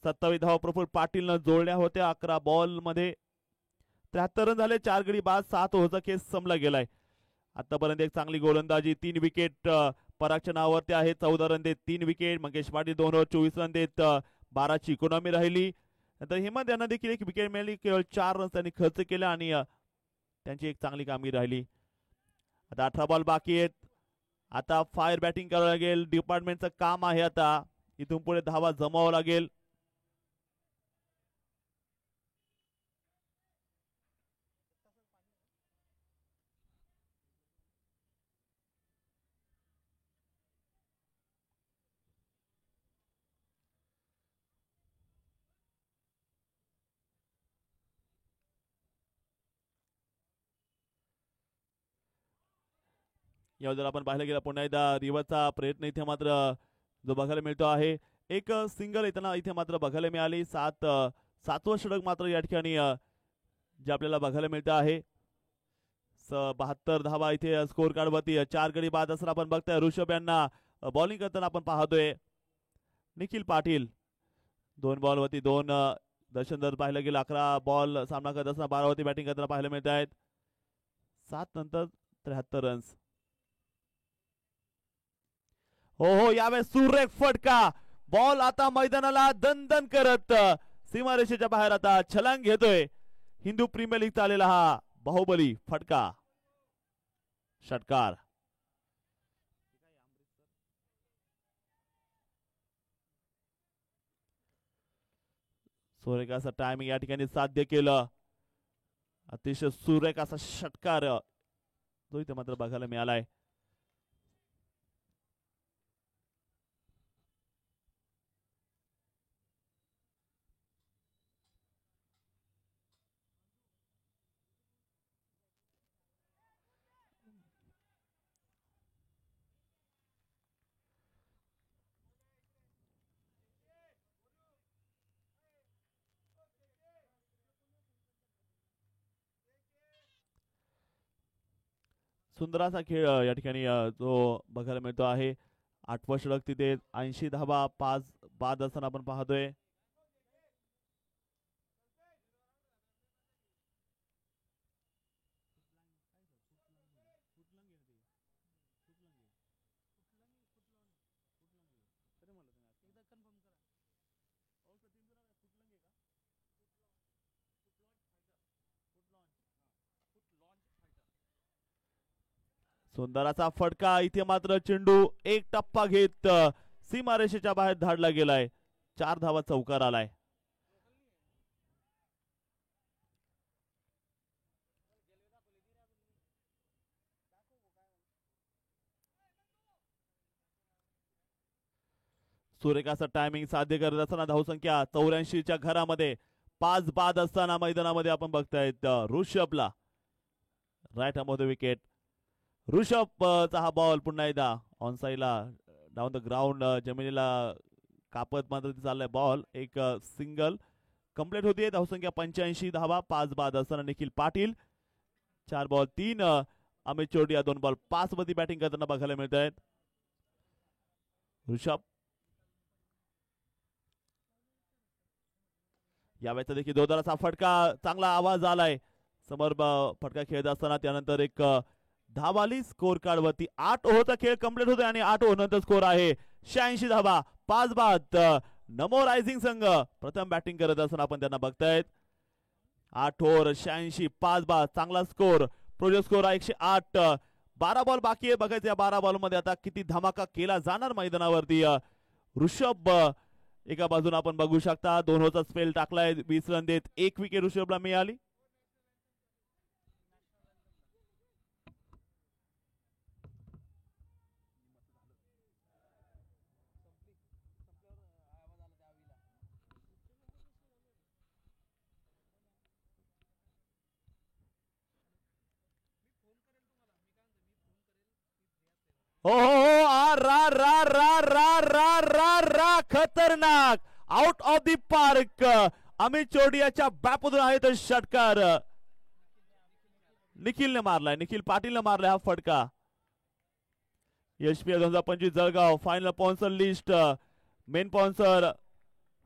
27 धावा प्रफुल्ल पाटीलनं जोडल्या होत्या 11 बॉल मध्ये. 73 रन झाले. 4 गडी बाद. 7 ओव्हरचा खेळ संपला गेलाय. आतापर्यंत एक चांगली गोलंदाजी. 3 विकेट परागच्या नावावरती आहे. 14 रन देत 3 wicket. Mangesh Patil 2 over 24 run देत 12ची इकॉनॉमी राहिली. नंतर हेमंत यांना देखील एक विकेट मिळाली. केवळ 4 रन त्यांनी खर्च केले आणि त्यांची एक चांगली कामगिरी राहिली. आता 18 बॉल बाकी आहेत. आता फायर बॅटिंग करावं लागेल. डिपार्टमेंटचं काम आहे. आता इथून पुढे धावा जमावं लागेल. यावर जर आपण पाहिलं गेलं पुन्हा एकदा रिव्हर्सचा प्रयत्न इथे मात्र जो बघायला मिळतो आहे. एक सिंगल येताना इथे मात्र बघायला मिळाली. 7वं षटक मात्र या ठिकाणी जे आपल्याला बघायला मिळतं आहे. 72 धावा इथे स्कोर कार्ड वरती 4 गडी बाद असताना आपण बघतोय. ऋषभ यांना बॉलिंग करताना आपण पाहतोय. निखिल पाटील 2 बॉल वरती 2. दर्शन जर पाहिलं गेलं 11 बॉल सामना करत असताना 12 वरती बॅटिंग करताना पाहायला मिळत आहेत. 7 नंतर 73 रन्स. हो हो यावेळेस सुरेख फटका. बॉल आता मैदानाला दणदण करत सीमारेषेच्या बाहेर आता छलांग घेतोय. हिंदू प्रीमियर लीग आलेला हा बाहुबली फटका षटकार. सुरेख असा टायमिंग या ठिकाणी साध्य केलं. अतिशय सुरेख असा षटकार जो इथे मात्र बघायला मिळालाय. सुंदर असा खेळ या ठिकाणी जो बघायला मिळतो आहे. 8वं षटक तिथे 80 धावा 5 बाद असताना आपण पाहतोय. सुंदर असा फटका. इथे मात्र चेंडू एक टप्पा घेत सीमारेषेच्या बाहेर धाडला गेलाय. 4 धावा चौकार आलाय. सुरेख असं टायमिंग साध्य करत असताना धावसंख्या 84च्या घरामध्ये 5 बाद असताना मैदानामध्ये आपण बघतायत ऋषभला right arm off the wicket. ऋषभचा हा बॉल पुन्हा एकदा ऑन साईडला डाऊन द ग्राउंड जमिनीला कापत मात्र चाललाय बॉल. एक सिंगल कंप्लीट होतीये. धावसंख्या 85 धावा 5 बाद असताना निखिल पाटील 4 बॉल 3. अमित चोरडिया 2 बॉल 5 मध्ये बॅटिंग करताना बघायला मिळत आहेत. ऋषभ यावेळेचा देखील जोरदार असा फटका. चांगला आवाज आलाय समोर फटका खेळत असताना. त्यानंतर एक धावाली स्कोर कार्ड वरती 8 ओव्हरचा खेळ कंप्लीट होतोय आणि 8 ओव्हर नंतर स्कोर आहे 86 धावा 5 बाद. नमो रायझिंग संघ प्रथम बॅटिंग करत असताना आपण त्यांना बघतायत. 8 ओव्हर 86 5 बाद चांगला स्कोर. Project score 108. 12 बॉल बाकी आहे. बघायचं या 12 बॉल मध्ये आता किती धमाका केला जाणार मैदानावरती. ऋषभ एका बाजूने आपण बघू शकता 2 ओव्हरचा स्पेल टाकलाय. 20 रन देत 1 विकेट ऋषभला मिळाली. हो हो हो आ रा रा रा रा रा रा रा खतरनाक out of the park. Amit चोरडियाच्या बॅटमधून आहे तर षटकार. निखिलने मारलाय. निखिल पाटीलने मारलाय हा फटका. यशपी 2025 Jalgaon final sponsor list. Main sponsor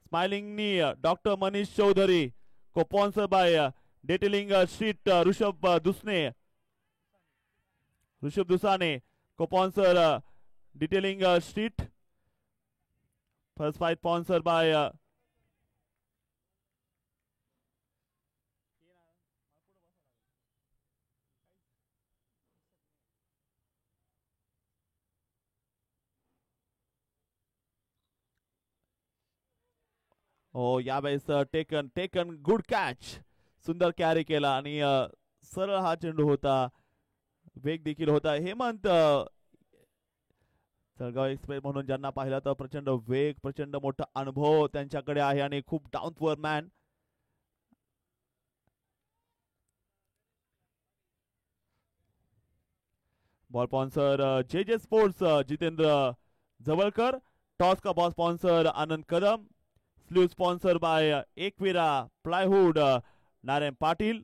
smiling knees doctor Manish Chaudhari. Co sponsor by detailing street Rishabh Dusane. Co sponsor detailing street. First fight sponsor by हो यावेळेस टेकन गुड कॅच. सुंदर कॅरी केला आणि सरळ हा चेंडू होता. वेग देखील होता. हेमंत जळगाव एक्सप्रेस म्हणून ज्यांना पाहिलं तर प्रचंड वेग प्रचंड मोठा अनुभव त्यांच्याकडे आहे आणि खूप down to earth man. Ball sponsor J J sports Jitendra Jawalkar. Toss का ball sponsor Anand Kadam. Sleeve sponsor by Ekvira plywood Narayan Patil.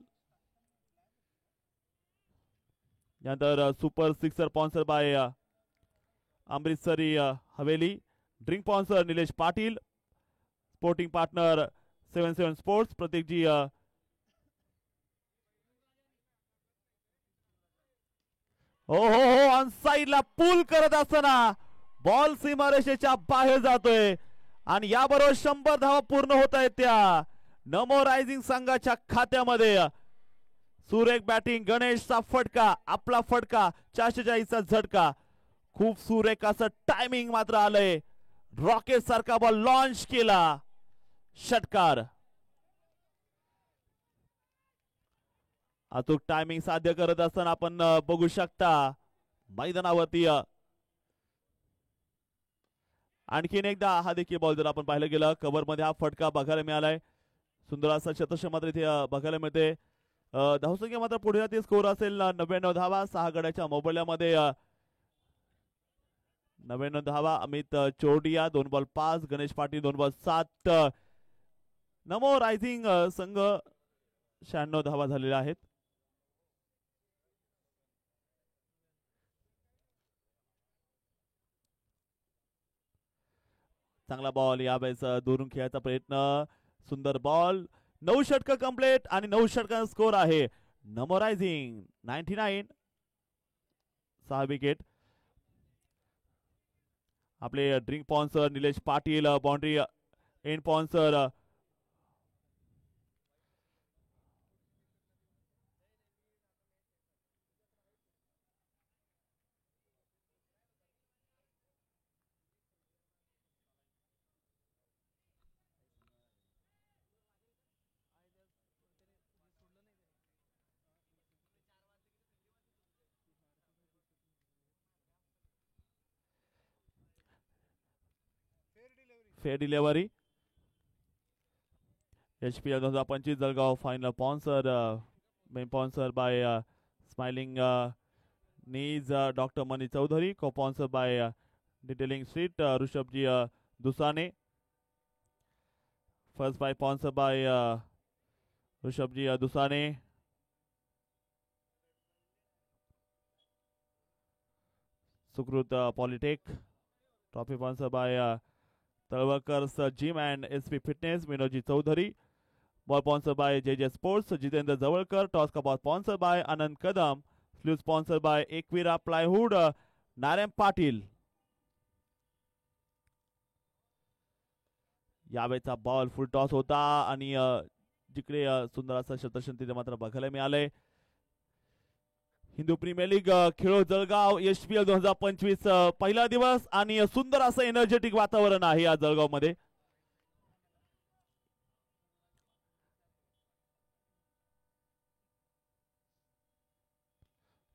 यानंतर super sixer sponsor by Amritsari Haveli. Drink sponsor Nilesh Patil. Sporting partner 77 sports Pratik ji. हो हो हो ऑन साईडला पूल करत असताना बॉल सीमारेषेच्या बाहेर जातोय आणि याबरोबर 100 धावा पूर्ण होत आहेत त्या नमो रायझिंग संघाच्या खात्यामध्ये. सुरेख बॅटिंग. गणेशचा फटका आपला फटका 440चा झटका. खूप सुरेख असं टायमिंग मात्र आलंय. रॉकेट सारखा बॉल लॉन्च केला. षटकार. अचूक टायमिंग साध्य करत असताना आपण बघू शकता मैदानावरती आणखीन एकदा हा देखील बॉल जर आपण पाहिलं गेलं कव्हर मध्ये हा फटका बघायला मिळालाय. सुंदर असा चतुष्य मात्र इथे बघायला मिळते. धावसंख्या मात्र पुढे जाते. स्कोर असेल 99 धावा. 6 गड्याच्या मोबदल्यामध्ये 99 धावा. अमित चोरडिया 2 बॉल 5. गणेश पाटील 2 बॉल 7. नमो रायझिंग संघ 96 धावा झालेल्या आहेत. चांगला बॉल यावेळेस दुरून खेळायचा प्रयत्न. सुंदर बॉल. 9 षटक कंप्लीट आणि 9 षटकांचा स्कोर आहे नमो रायझिंग 99. 6 विकेट. आपले drink sponsor Nilesh Patil. Boundary end sponsor fair delivery. HPL 2025 Jalgaon final sponsor main sponsor by smiling knees doctor Mani Chaudhari, co sponsor by detailing street ऋषभजी Dusane. First by sponsor by ऋषभजी Dusane. Sukrut polytech. Trophy sponsor by Talwalkars gym and SP fitness विनोदजी Chaudhari. Ball sponsor by JJ sports Jitendra Jawalkar. Toss का बॉल स्पॉन्सर बाय आनंद कदम. फ्लू sponsor by Ekvira plywood Narayan Patil. यावेळेचा बॉल फुल टॉस होता आणि जिकडे सुंदर असं शतरक्षण मात्र बघायला मिळालंय. हिंदू प्रीमियर लीग खेळो जळगाव HPL 2025 पहिला दिवस आणि सुंदर असं एनर्जेटिक वातावरण आहे या जळगाव मध्ये.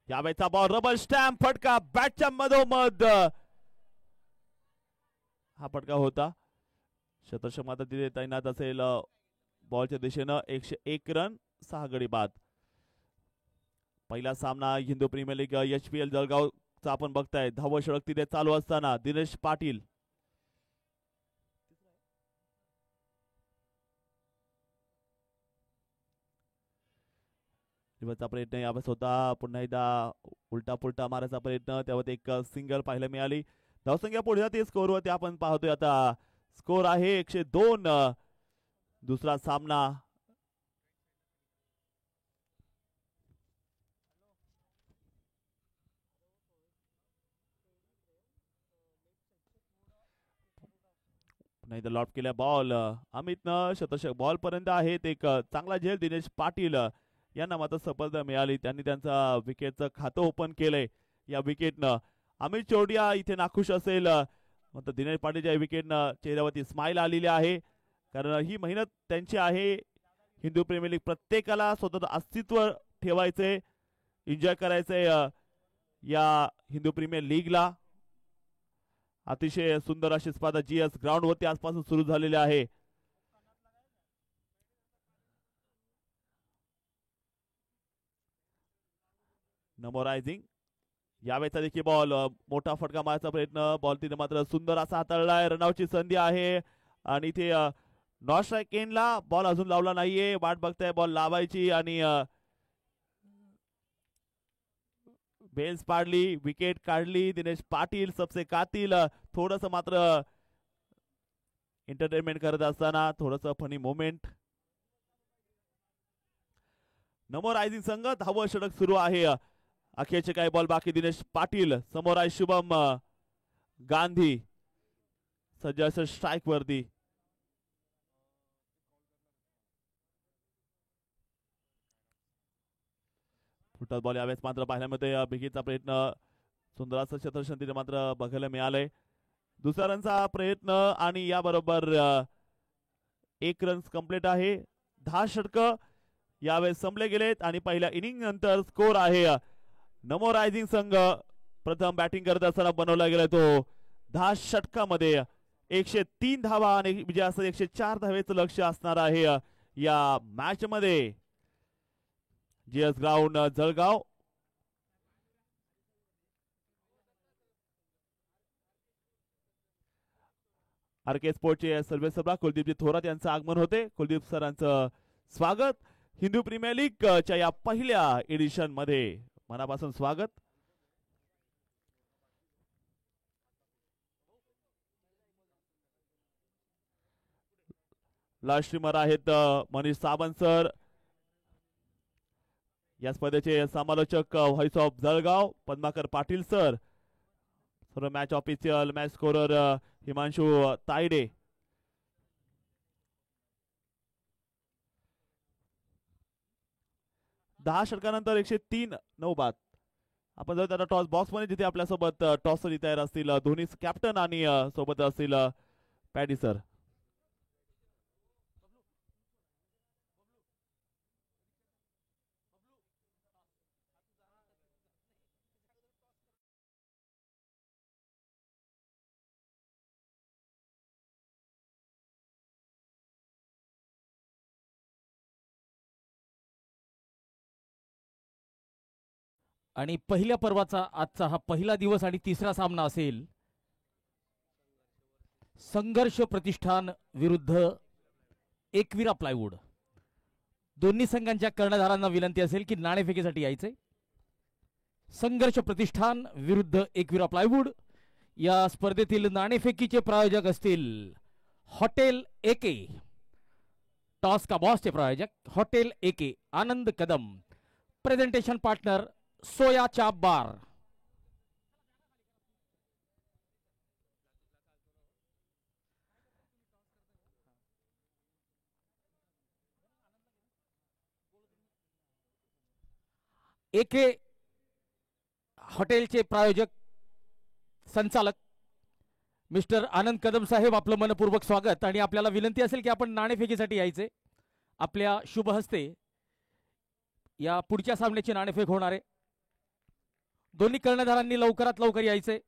यावेळेचा बॉल रबर स्टॅम्प फटका बॅटच्या मधोमध हा फटका होता. शतरक्षक मात्र तिथे तैनात असेल बॉलच्या दिशेनं. 101 रन 6 गडी बाद. पहिला सामना हिंदू प्रीमियर लीग HPL जळगावचा आपण बघताय. 10वं षटक तिथे चालू असताना दिनेश पाटील प्रयत्न यावेळेस होता. पुन्हा एकदा उलटा पुलटा मारायचा प्रयत्न, त्यावर एक सिंगल पाहायला मिळाली. धावसंख्या पुढे जाते स्कोर वरती आपण पाहतोय. आता स्कोर आहे 102. दुसरा सामना नाही तर लॉट केल्या बॉल अमितनं शतशक बॉल पर्यंत आहेत. एक चांगला झेल दिनेश पाटील यांना मात्र सफलता मिळाली. त्यांनी त्यांचा विकेटचं खातं ओपन केलंय या विकेटनं. अमित चौडिया इथे नाखुश असेल मात्र दिनेश पाटीलच्या विकेटनं चेहऱ्यावरती स्माइल आलेली आहे. कारण ही मेहनत त्यांची आहे. हिंदू प्रीमियर लीग प्रत्येकाला स्वतःचं अस्तित्व ठेवायचंय, एन्जॉय करायचंय या हिंदू प्रीमियर लीगला. अतिशय सुंदर अशी स्पर्धा GS ग्राउंड वरती आजपासून सुरू झालेली आहे. नमो रायझिंग. यावेळेचा देखील बॉल मोठा फटका मारायचा प्रयत्न. बॉल तिने मात्र सुंदर असा हाताळलाय. रनआउटची संधी आहे आणि इथे नॉट स्ट्राईक एंडला बॉल अजून लावला नाहीये. वाट बघताय बॉल लावायची आणि बेल्स पाडली, विकेट काढली. दिनेश पाटील सबसे कातील. थोडस मात्र एंटरटेनमेंट करत असताना थोडस फनी मोमेंट. नमो रायझिंग संघ 10वं षटक सुरू आहे. अखेरचे काही बॉल बाकी. दिनेश पाटील समोर आहे. शुभम गांधी सज्ज असं स्ट्राईक वरती. फुटबॉल बॉल यावेळेस मात्र पाहायला मिळतोय. बिगीचा प्रयत्न सुंदर असं शतरक्षण मात्र बघायला मिळालंय. दुसऱ्या रनचा प्रयत्न आणि याबरोबर 1 रन कंप्लीट आहे. 10 षटक यावेळेस संपले गेलेत आणि पहिल्या इनिंग नंतर स्कोर आहे. नमो रायझिंग संघ प्रथम बॅटिंग करत असताना बनवला गेला तो 10 षटकामध्ये 103 धावा आणि विजयासह 104 धावेचं लक्ष असणार आहे या मॅच मध्ये. GS ground Jalgaon. RK स्पोर्टचे सर्वेसर्वा कुलदीपजी थोरात यांचं आगमन होते. कुलदीप सरांचं स्वागत हिंदू प्रीमियर लीग च्या या पहिल्या एडिशन मध्ये. मनापासून स्वागत. लास्ट स्ट्रीमर आहेत मनीष सावंत सर. या स्पर्धेचे समालोचक voice of Jalgaon Padmakar Patil sir. सर्व match official match scorer Himanshu Tayade. दहा षटकानंतर 103 9 बाद. आपण जर त्याला टॉस बॉक्स मध्ये जिथे आपल्यासोबत टॉस तयार असतील दोन्ही कॅप्टन आणि सोबत असतील पॅडी सर. आणि पहिल्या पर्वाचा आजचा हा पहिला दिवस आणि तिसरा सामना असेल संघर्ष प्रतिष्ठान विरुद्ध एकविरा प्लायवूड. दोन्ही संघांच्या कर्णधारांना विनंती असेल की नाणेफेकीसाठी यायचे. संघर्ष प्रतिष्ठान विरुद्ध एकविरा प्लायवूड या स्पर्धेतील नाणेफेकीचे प्रायोजक असतील हॉटेल एके. टॉस का बॉसचे प्रायोजक हॉटेल एके आनंद कदम. प्रेझेंटेशन पार्टनर सोया चाप बार. एके हॉटेलचे प्रायोजक संचालक मिस्टर आनंद कदम साहेब, आपलं मनपूर्वक स्वागत. आणि आपल्याला विनंती असेल की आपण नाणेफेकीसाठी यायचे. आपल्या शुभ हस्ते या पुढच्या सामन्याची नाणेफेक होणार आहे. दोन्ही कर्णधारांनी लवकरात लवकर यायचे.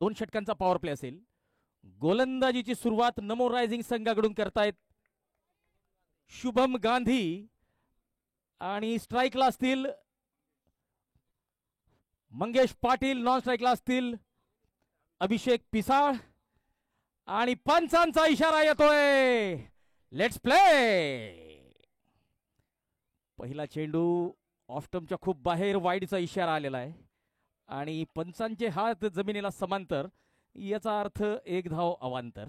दोन षटकांचा पॉवर प्ले असेल. गोलंदाजीची सुरुवात नमो रायझिंग संघाकडून करतायत शुभम गांधी. आणि स्ट्राईकला असतील मंगेश पाटील. नॉन स्ट्राईकला असतील अभिषेक पिसाळ. आणि पंचांचा इशारा येतोय. Let's play. पहिला चेंडू ऑफस्टंपच्या खूप बाहेर वाईडचा इशारा आलेला आहे. आणि पंचांचे हात जमिनीला समांतर, याचा अर्थ एक धाव अवांतर.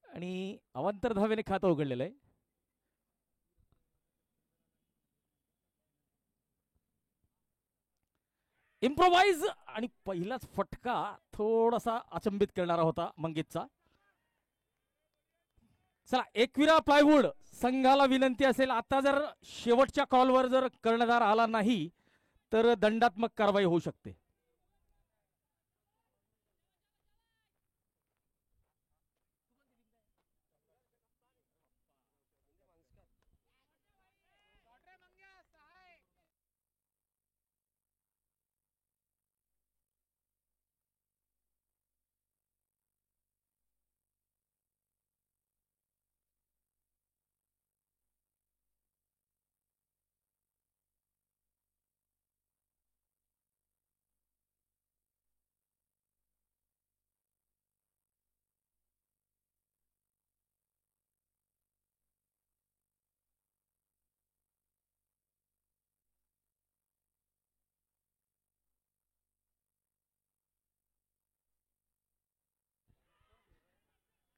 आणि अवांतर धावेने खातं उघडलेलं आहे. इम्प्रोवाइज. आणि पहिलाच फटका थोडासा अचंबित करणारा होता मंगेशचा. चला, एकविरा प्लायवूड संघाला विनंती असेल, आता जर शेवटच्या कॉलवर जर कर्णधार आला नाही तर दंडात्मक कारवाई होऊ शकते.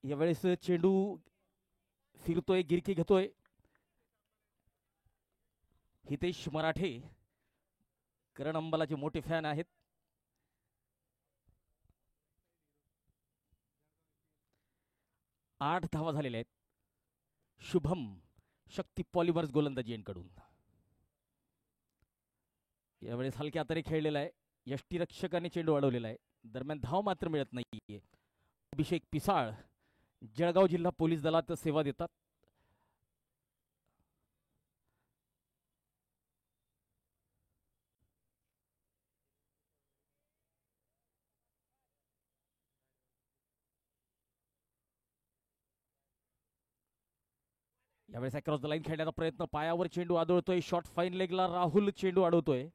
यावेळेस चेंडू फिरतोय, गिरकी घेतोय हितेश मराठे. करण अंबालाचे मोठे फॅन आहेत. आठ धावा झालेल्या आहेत शुभम शक्ती पॉलिमर्स गोलंदाजी यांकडून. यावेळेस हलक्या हाताने खेळलेला आहे. यष्टीरक्षकाने चेंडू अडवलेला आहे. दरम्यान धाव मात्र मिळत नाहीये. अभिषेक पिसाळ जळगाव जिल्हा पोलीस दलात सेवा देतात. यावेळेस अक्रॉस द लाईन खेळण्याचा प्रयत्न, पायावर चेंडू आदळतोय. शॉर्ट फाईन लेगला राहुल चेंडू अडवतोय.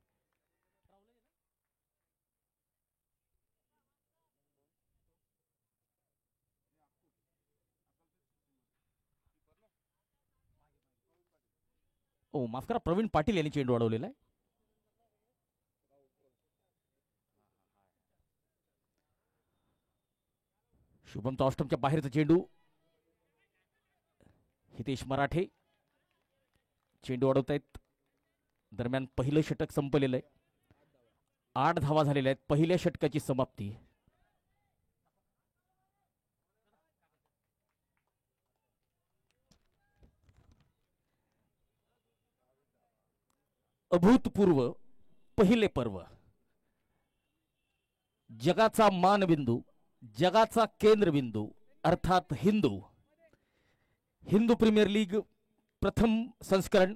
ओ माफ करा, प्रवीण पाटील यांनी चेंडू अडवलेला आहे. शुभमचा ऑस्टमच्या बाहेरचा चेंडू. हितेश मराठे चेंडू अडवतायत. दरम्यान पहिलं षटक संपलेलं आहे. 8 धावा झालेल्या आहेत. पहिल्या षटकाची समाप्ती. अभूतपूर्व पहिले पर्व. जगाचा मानबिंदू, जगाचा केंद्रबिंदू अर्थात हिंदू प्रीमियर लीग प्रथम संस्करण.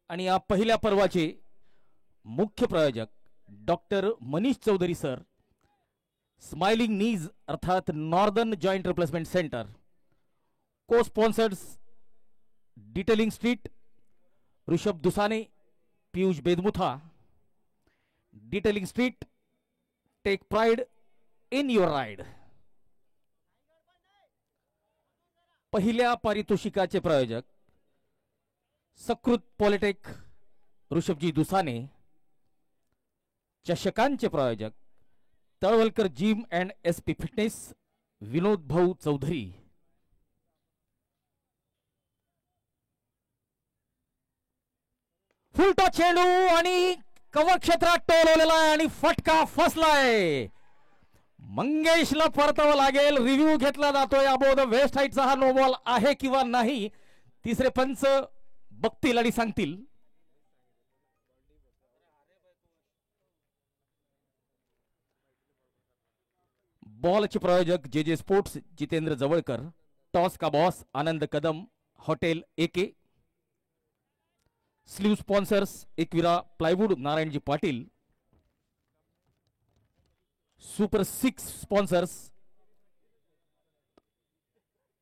आणि या पहिल्या पर्वाचे मुख्य प्रायोजक doctor Manish Chaudhari sir, smiling knees अर्थात northern joint replacement centre, co sponsors detailing street, Rishabh Dusane, Piyush Bedmutha. Detailing street, take pride in your ride. पहिल्या पारितोषिकाचे प्रायोजक सकृत पॉलिटेक ऋषभजी दुसाने. चषकांचे प्रायोजक Talwalkar gym and SP fitness Vinod भाऊ चौधरी. फुलटॉ चेंडू आणि कव्हर क्षेत्रात टोलवलेला आहे आणि फटका फसलाय. मंगेशला परतावं लागेल. रिव्ह्यू घेतला जातोय. अबोध वेस्ट हाईटचा हा नो बॉल आहे किंवा नाही, तिसरे पंच बघतील आणि सांगतील. बॉलचे प्रायोजक JJ sports Jitendra Jawalkar, toss का boss Anand Kadam, hotel AK. Sleeve sponsors Ekvira plywood नारायणजी पाटील. Super 6 sponsors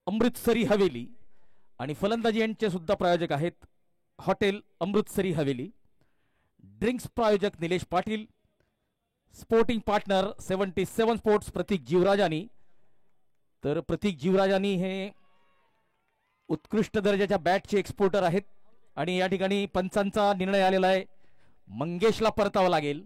Amritsari Haveli. आणि फलंदाजी यांचे सुद्धा प्रायोजक आहेत हॉटेल अमृतसरी हवेली. ड्रिंक्स प्रायोजक Nilesh Patil. Sporting partner 77 sports Pratik Jivrajani. तर प्रतीक जीवराजानी हे उत्कृष्ट दर्जाच्या बॅटचे एक्सपोर्टर आहेत. आणि या ठिकाणी पंचांचा निर्णय आलेला आहे. मंगेशला परतावं लागेल.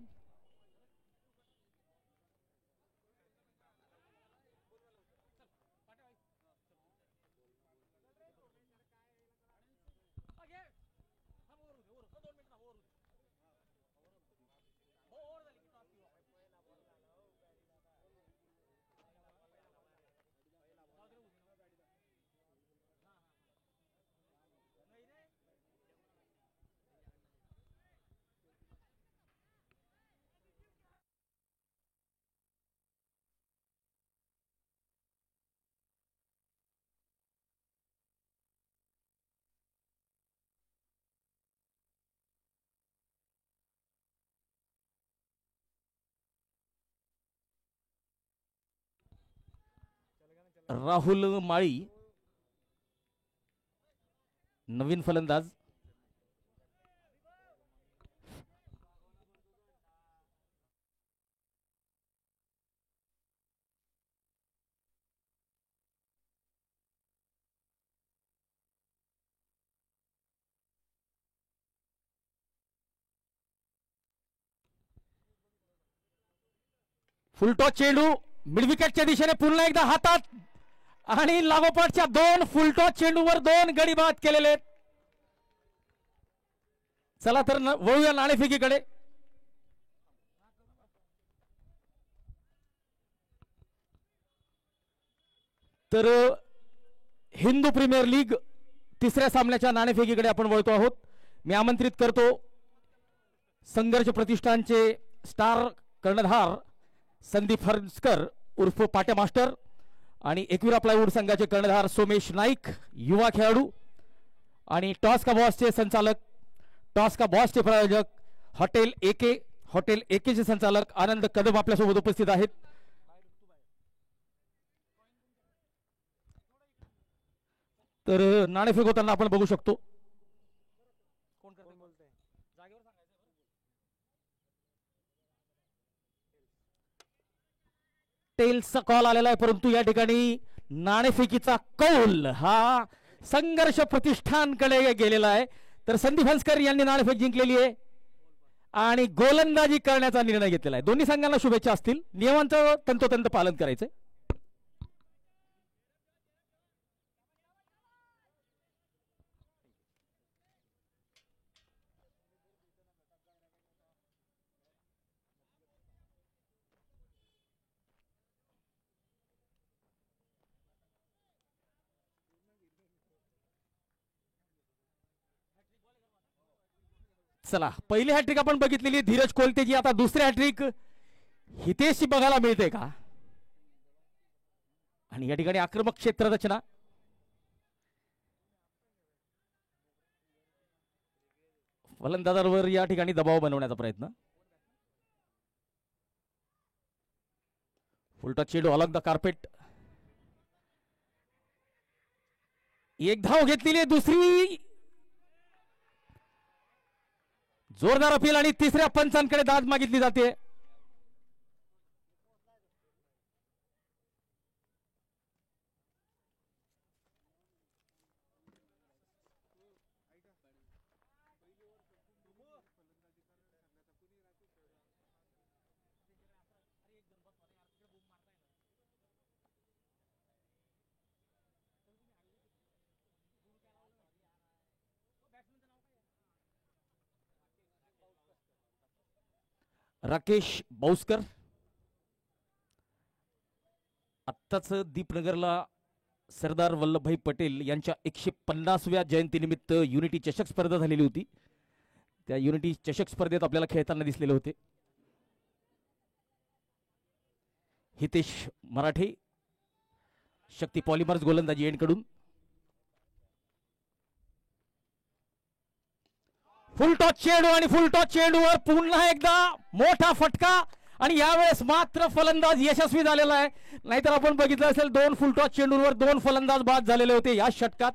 राहुल माळी नवीन फलंदाज. फुलटॉस चेंडू मिडविकेटच्या दिशेने पुन्हा एकदा हातात आणि लागोपाठच्या 2 फुलटॉस चेंडूवर 2 गडी बाद केलेले आहेत. चला तर वळूया नाणेफेकीकडे. तर हिंदू प्रीमियर लीग तिसऱ्या सामन्याच्या नाणेफेकीकडे आपण वळतो आहोत. मी आमंत्रित करतो संघर्ष प्रतिष्ठानचे स्टार कर्णधार संदीप हरसकर उर्फ पाट्या मास्टर आणि एकविरा प्लायवूड संघाचे कर्णधार सोमेश नाईक युवा खेळाडू आणि टॉस का बॉसचे संचालक, टॉस का बॉसचे प्रायोजक हॉटेल एकेचे संचालक आनंद कदम आपल्यासोबत उपस्थित आहेत. तर नाणेफेक होताना आपण बघू शकतो टेल्सचा कॉल आलेला आहे, परंतु या ठिकाणी नाणेफेकीचा कौल हा संघर्ष प्रतिष्ठानकडे गेलेला आहे. तर संदीप हंसकर यांनी नाणेफेक जिंकलेली आहे आणि गोलंदाजी करण्याचा निर्णय घेतलेला आहे. दोन्ही संघांना शुभेच्छा असतील. नियमांचं तंतोतंत पालन करायचंय. चला, पहिली हॅट्रिक आपण बघितलेली धीरज कोलतेची. आता दुसरी हॅट्रिक हितेशची बघायला मिळते का? आणि या ठिकाणी आक्रमक क्षेत्ररचना, फलंदाजांवर या ठिकाणी दबाव बनवण्याचा प्रयत्न. फुलटॉस चेंडू अलग द कार्पेट. एक धाव घेतलेली आहे, दुसरी जोरदार अपील आणि तिसऱ्या पंचांकडे दाद मागितली जाते. राकेश बाउस्कर आत्ताच दीपनगरला सरदार वल्लभभाई पटेल यांच्या 150व्या जयंतीनिमित्त युनिटी चषक स्पर्धा झालेली होती. त्या युनिटी चषक स्पर्धेत आपल्याला खेळताना दिसलेले होते हितेश मराठे, शक्ती पॉलिमर्स गोलंदाजी एंडकडून. फुलटॉस चेंडू आणि फुलटॉस चेंडूवर पुन्हा एकदा मोठा फटका आणि यावेळेस मात्र फलंदाज यशस्वी झालेला आहे. नाहीतर आपण बघितलं असेल 2 फुलटॉस चेंडूवर 2 फलंदाज बाद झालेले होते या षटकात.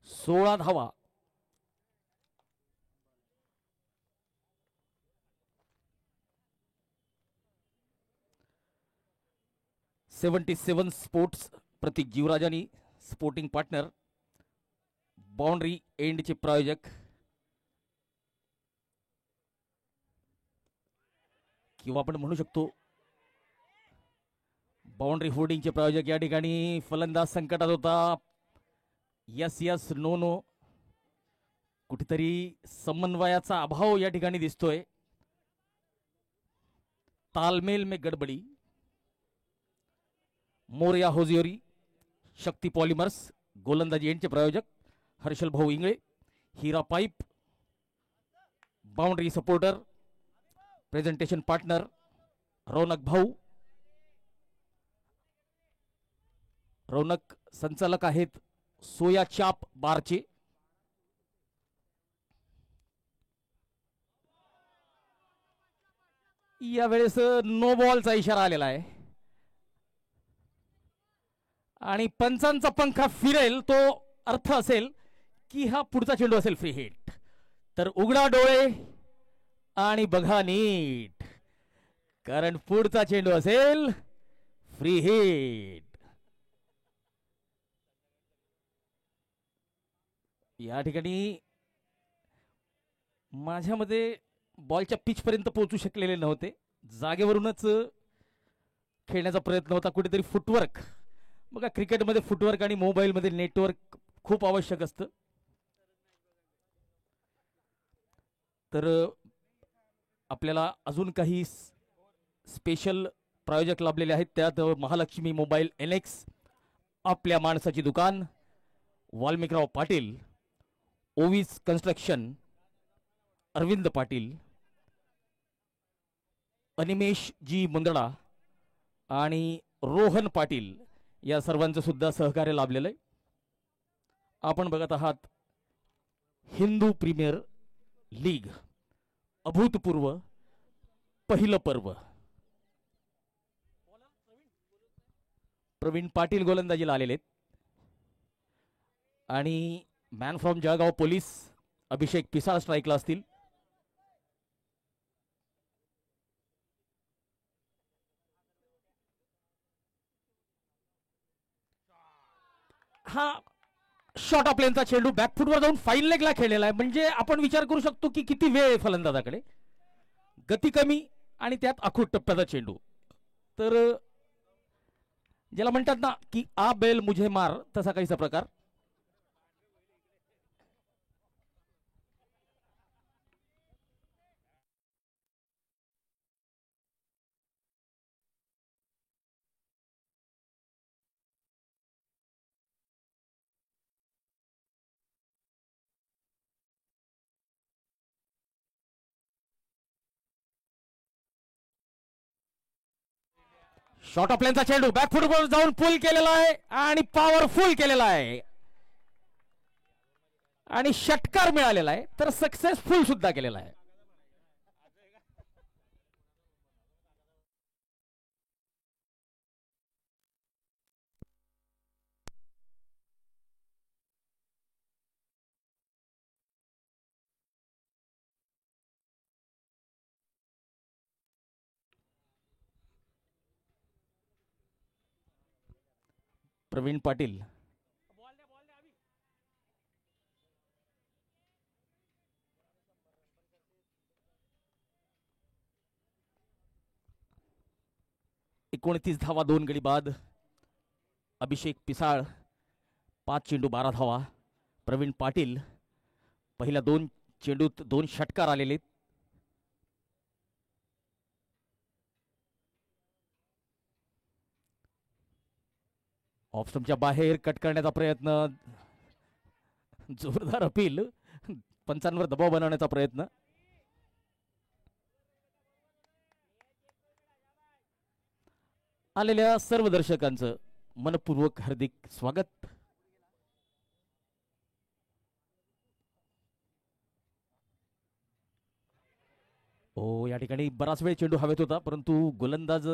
सोळा धावा. Sports Pratik जीवराजानी sporting partner, boundary एंडचे प्रायोजक किंवा आपण म्हणू शकतो बाउंड्री होर्डिंगचे प्रायोजक. या ठिकाणी फलंदाज संकटात होता. यस नो नो, कुठेतरी समन्वयाचा अभाव या ठिकाणी दिसतोय. तालमेल में गडबडी. मोरया होजियोरी, शक्ती पॉलिमर्स गोलंदाजी एंडचे प्रायोजक हर्षल भाऊ Ingale, Heera pipe boundary supporter, presentation partner Raunak भाऊ. रौनक संचालक आहेत सोया चाप बारचे. यावेळेस नो बॉलचा इशारा आलेला आहे आणि पंचांचा पंखा फिरेल तो अर्थ असेल की हा पुढचा चेंडू असेल फ्री हिट. तर उघडा डोळे आणि बघा नीट, कारण पुढचा चेंडू असेल फ्री हिट. या ठिकाणी माझ्यामध्ये बॉलच्या पिच पर्यंत पोहोचू शकलेले नव्हते. जागेवरूनच खेळण्याचा प्रयत्न होता. कुठेतरी फुटवर्क, बघा क्रिकेटमध्ये फुटवर्क आणि मोबाईलमध्ये नेटवर्क खूप आवश्यक असतं. तर आपल्याला अजून काही स्पेशल प्रायोजक लाभलेले आहेत. त्यात महालक्ष्मी मोबाईल NX, आपल्या माणसाची दुकान, वाल्मिकराव पाटील, ओवीस कन्स्ट्रक्शन, अरविंद पाटील, अनिमेश जी मुंदडा आणि रोहन पाटील या सर्वांचं सुद्धा सहकार्य लाभलेलं आहे. आपण बघत आहात हिंदू प्रीमियर लीग, अभूतपूर्व पहिलं पर्व. प्रवीण पाटील गोलंदाजीला आलेले आहेत आणि मॅन फ्रॉम जळगाव पोलीस अभिषेक पिसाळ स्ट्राईकला असतील. हा शॉर्ट ऑफ लेनचा चेंडू बॅकफुटवर जाऊन फाईन लेगला खेळलेला आहे. म्हणजे आपण विचार करू शकतो की किती वेळ आहे फलंदाजाकडे, गती कमी आणि त्यात आखूड टप्प्याचा चेंडू. तर ज्याला म्हणतात ना की आ बेल मुझे मार, तसा काहीसा प्रकार. शॉर्ट ऑफ लेनचा चेंडू बॅकफुटवर जाऊन पुल केलेला आहे आणि पॉवरफुल केलेला आहे आणि षटकार मिळालेला आहे. तर सक्सेसफुल सुद्धा केलेला आहे. प्रवीण पाटील एकोणतीस धावा 2 गडी बाद. अभिषेक पिसाळ 5 चेंडू 12 धावा. प्रवीण पाटील पहिल्या 2 चेंडूत 2 षटकार आलेले. ऑफ स्टंपच्या बाहेर कट करण्याचा प्रयत्न, जोरदार अपील, पंचांवर दबाव बनवण्याचा प्रयत्न. आलेल्या सर्व दर्शकांचं मनपूर्वक हार्दिक स्वागत. या ठिकाणी बराच वेळ चेंडू हवेत होता, परंतु गोलंदाज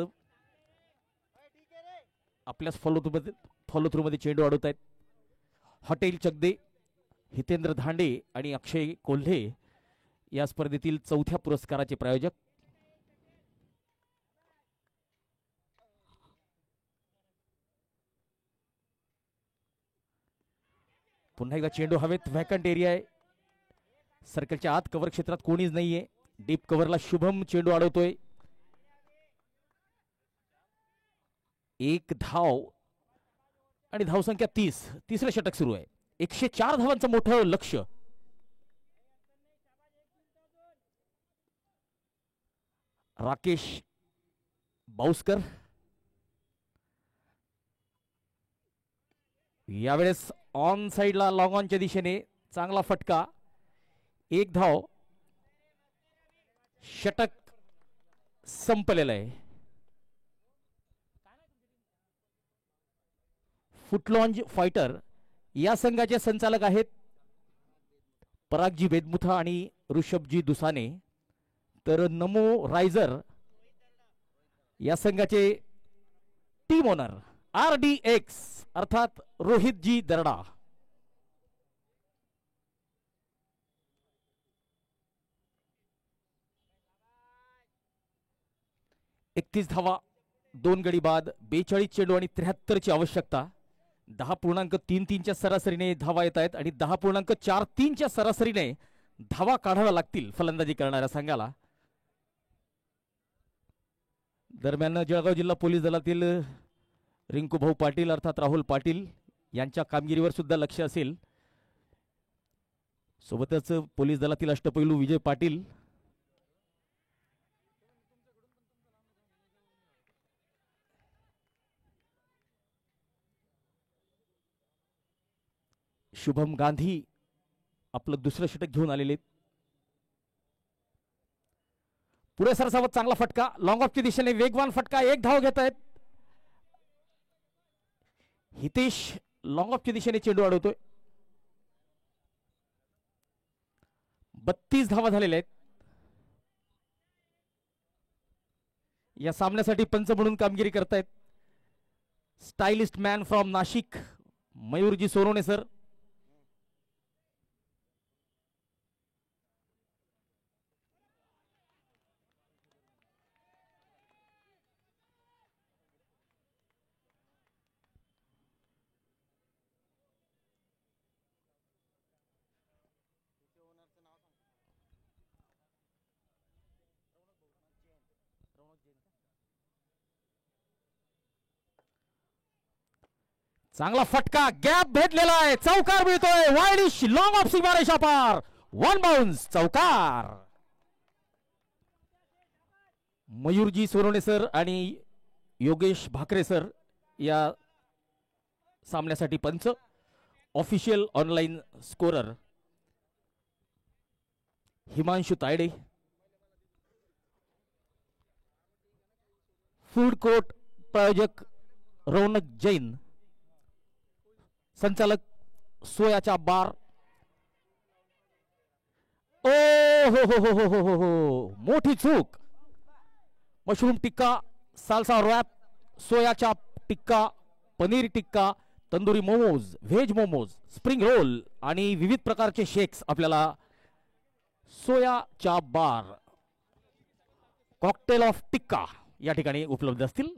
आपल्याच फॉलो थ्रू मध्ये चेंडू अडवत आहेत. हॉटेल चगदे, हितेंद्र धांडे आणि अक्षय कोल्हे या स्पर्धेतील 4थ्या पुरस्काराचे प्रायोजक. पुन्हा एकदा चेंडू हवेत, व्हॅकंट एरिया आहे. सर्कलच्या आत कव्हर क्षेत्रात कोणीच नाहीये. डीप कव्हरला शुभम चेंडू अडवतोय. 1 धाव आणि धावसंख्या 30. तिसरं षटक सुरू आहे. 104 धावांचं मोठं लक्ष. राकेश बाउस्कर यावेळेस ऑन साइडला, लॉंग ऑनच्या दिशेने चांगला फटका. 1 धाव. षटक संपलेलं आहे. फुटलॉन्ज फायटर या संघाचे संचालक आहेत परागजी बेदमुथा आणि ऋषभजी दुसाने. तर नमो रायझर या संघाचे टीम ओनर RDX अर्थात रोहितजी दरडा. एकतीस धावा 2 गडी बाद. 42 चेंडू आणि 73 ची आवश्यकता. 10.33च्या सरासरीने धावा येत आहेत आणि 10.43च्या सरासरीने धावा काढाव्या लागतील फलंदाजी करणाऱ्या संघाला. दरम्यान जळगाव जिल्हा पोलीस दलातील रिंकू भाऊ पाटील अर्थात राहुल पाटील यांच्या कामगिरीवर सुद्धा लक्ष असेल. सोबतच पोलीस दलातील अष्टपैलू विजय पाटील, शुभम गांधी आपलं दुसरं षटक घेऊन आलेले. पुढे सरसावत चांगला फटका लॉंग ऑफच्या दिशेने वेगवान फटका, एक धाव घेत आहेत. हितेश लॉंग ऑफच्या दिशेने चेंडू अडवतोय. 32 धावा झालेल्या आहेत. या सामन्यासाठी पंच म्हणून कामगिरी करतायत स्टायलिस्ट मॅन फ्रॉम नाशिक मयूरजी सोनवणे सर. चांगला फटका गॅप भेटलेला आहे, चौकार मिळतोय. वाईडिश लॉंग ऑफ सीमारेषा पार, वन बाउन्स चौकार. मयूरजी सोनवणे सर आणि योगेश भाकरे सर या सामन्यासाठी पंच. Official online scorer Himanshu Tayde. Food court प्रायोजक रौनक जैन. संचालक सोयाचा बार. ओ हो, मोठी चूक. मशरूम टिक्का, साल्सा रॅप, सोयाचा tikka, paneer tikka, tandoori momos, veg momos, spring roll आणि विविध प्रकारचे शेक्स आपल्याला सोयाचा बार कॉकटेल ऑफ टिक्का या ठिकाणी उपलब्ध असतील.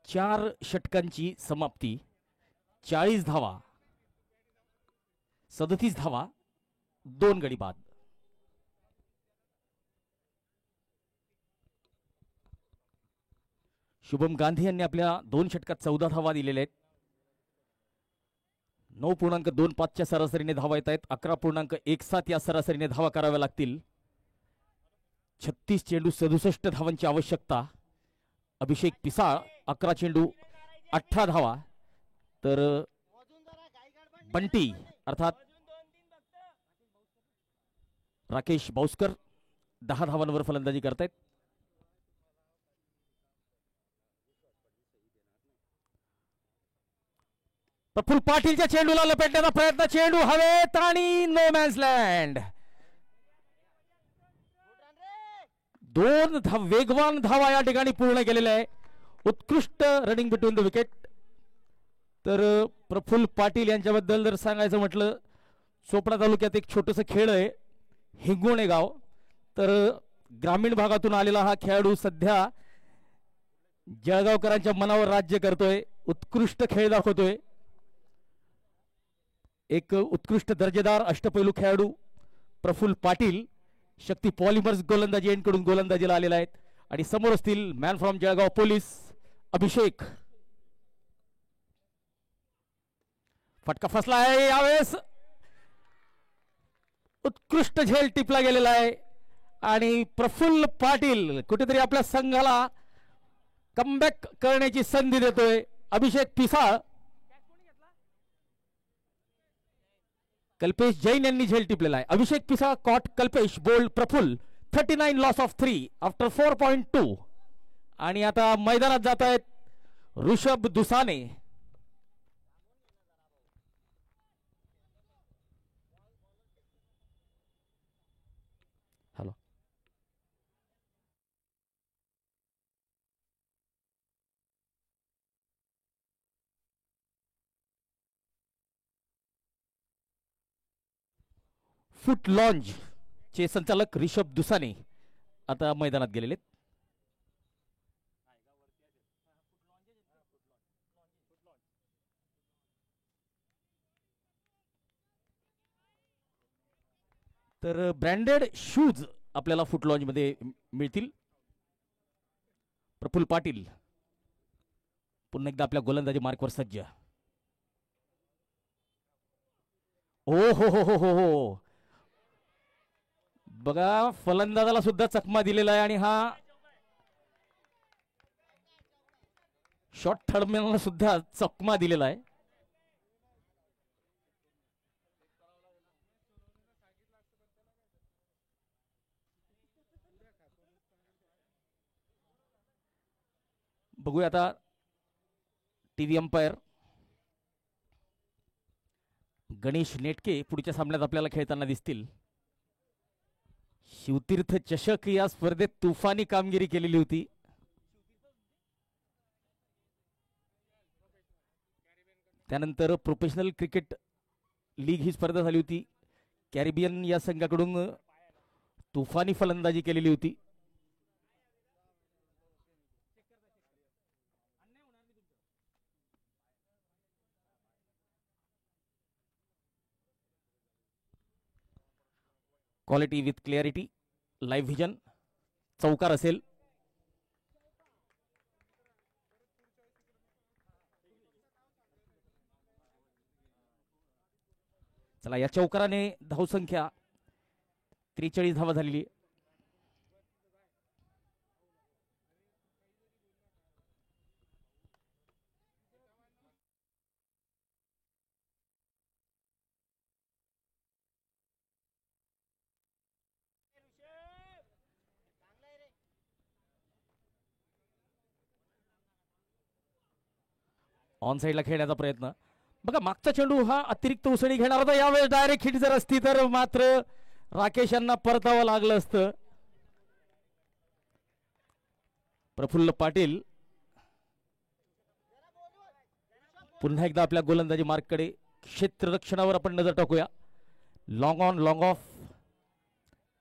चार षटकांची समाप्ती. 40 धावा, 37 धावा, 2 गडी बाद. शुभम गांधी यांनी आपल्या 2 षटकात 14 धावा दिलेल्या आहेत. 9.25च्या सरासरीने धावा येत आहेत. 11.17 या सरासरीने धावा कराव्या लागतील. 36 चेंडू 67 धावांची आवश्यकता. अभिषेक पिसाळ 11 चेंडू 18 धावा, तर बंटी अर्थात राकेश बाउस्कर 10 धावांवर फलंदाजी करतायत. प्रफुल्ल पाटीलच्या चेंडूला लपेटण्याचा प्रयत्न, चेंडू हवेत आणि नो मॅन्स लँड. 2 वेगवान धावा या ठिकाणी पूर्ण केलेल्या आहे. उत्कृष्ट रनिंग बिटवीन द विकेट. तर प्रफुल्ल पाटील यांच्याबद्दल जर सांगायचं म्हटलं, चोपडा तालुक्यात एक छोटंसं खेळ आहे हिंगोणे गाव. तर ग्रामीण भागातून आलेला हा खेळाडू सध्या जळगावकरांच्या मनावर राज्य करतोय. उत्कृष्ट खेळ दाखवतोय. एक उत्कृष्ट दर्जेदार अष्टपैलू खेळाडू प्रफुल्ल पाटील शक्ती पॉलिमर्स गोलंदाजी यांकडून गोलंदाजीला आलेला आहेत. आणि समोर असतील मॅन फ्रॉम जळगाव पोलीस अभिषेक. फटका फसला आहे यावेळेस. उत्कृष्ट झेल टिपला गेलेला आहे आणि प्रफुल्ल पाटील कुठेतरी आपल्या संघाला कमबॅक करण्याची संधी देतोय. अभिषेक पिसाळ, कल्पेश जैन यांनी झेल टिपलेला आहे. Abhishek Pisal caught Kalpesh bowled Praful 39 loss of 3 after 4.2. आणि आता मैदानात जात आहेत Rishabh Dusane. Hello foot lounge चे संचालक रिषभ दुसाने आता मैदानात गेलेले. तर ब्रँडेड शूज आपल्याला फुट लॉन्ज मध्ये मिळतील. प्रफुल्ल पाटील पुन्हा एकदा आपल्या गोलंदाजी मार्कवर सज्ज. ओ हो हो हो हो हो, बघा फलंदाजाला सुद्धा चकमा दिलेला आहे आणि हा शॉट थर्डमॅनला सुद्धा चकमा दिलेला आहे. बघूया आता टीव्ही अंपायर गणेश नेटके पुढच्या सामन्यात आपल्याला खेळताना दिसतील. शिवतीर्थ चषक या स्पर्धेत तुफानी कामगिरी केलेली होती. त्यानंतर प्रोफेशनल क्रिकेट लीग ही स्पर्धा झाली होती. कॅरिबियन या संघाकडून तुफानी फलंदाजी केलेली होती. Quality with clarity, live vision, चौकार असेल. चला या चौकाराने धावसंख्या 43 धावा झालेली. ऑन साइडला खेळण्याचा प्रयत्न. बघा मागचा चेंडू हा अतिरिक्त उसळी घेणार होता. यावेळेस डायरेक्ट हिट जर असती तर मात्र राकेश यांना परतावं लागलं असतं. प्रफुल्ल पाटील पुन्हा एकदा आपल्या गोलंदाजी मार्ककडे. क्षेत्ररक्षणावर आपण नजर टाकूया. लॉंग ऑन लॉंग ऑफ,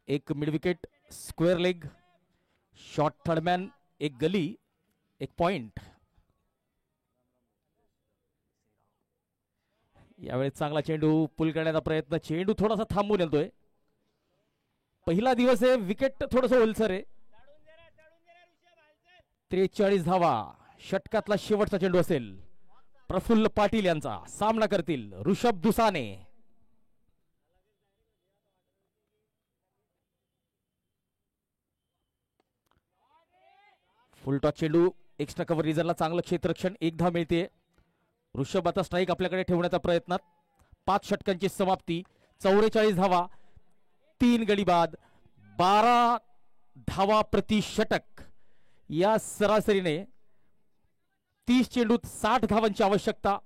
एक mid wicket, square leg, short third man, एक गली, एक पॉइंट. यावेळेस चांगला चेंडू पुल करण्याचा प्रयत्न. चेंडू थोडासा थांबून येतोय. पहिला दिवस आहे, विकेट थोडस ओलसर आहे. 43 धावा, षटकातला शेवटचा चेंडू असेल. प्रफुल्ल पाटील यांचा सामना करतील ऋषभ दुसाने. फुल टॉस चेंडू, एक्स्ट्रा कव्हर रिझनला चांगलं क्षेत्ररक्षण, एक धाव मिळते. ऋषभ आता स्ट्राईक आपल्याकडे ठेवण्याचा प्रयत्न. 5 षटकांची समाप्ती, 44 धावा, 3 गडी बाद, 12 धावा प्रति षटक. या सरासरीने 30 चेंडूत 60 धावांची आवश्यकता.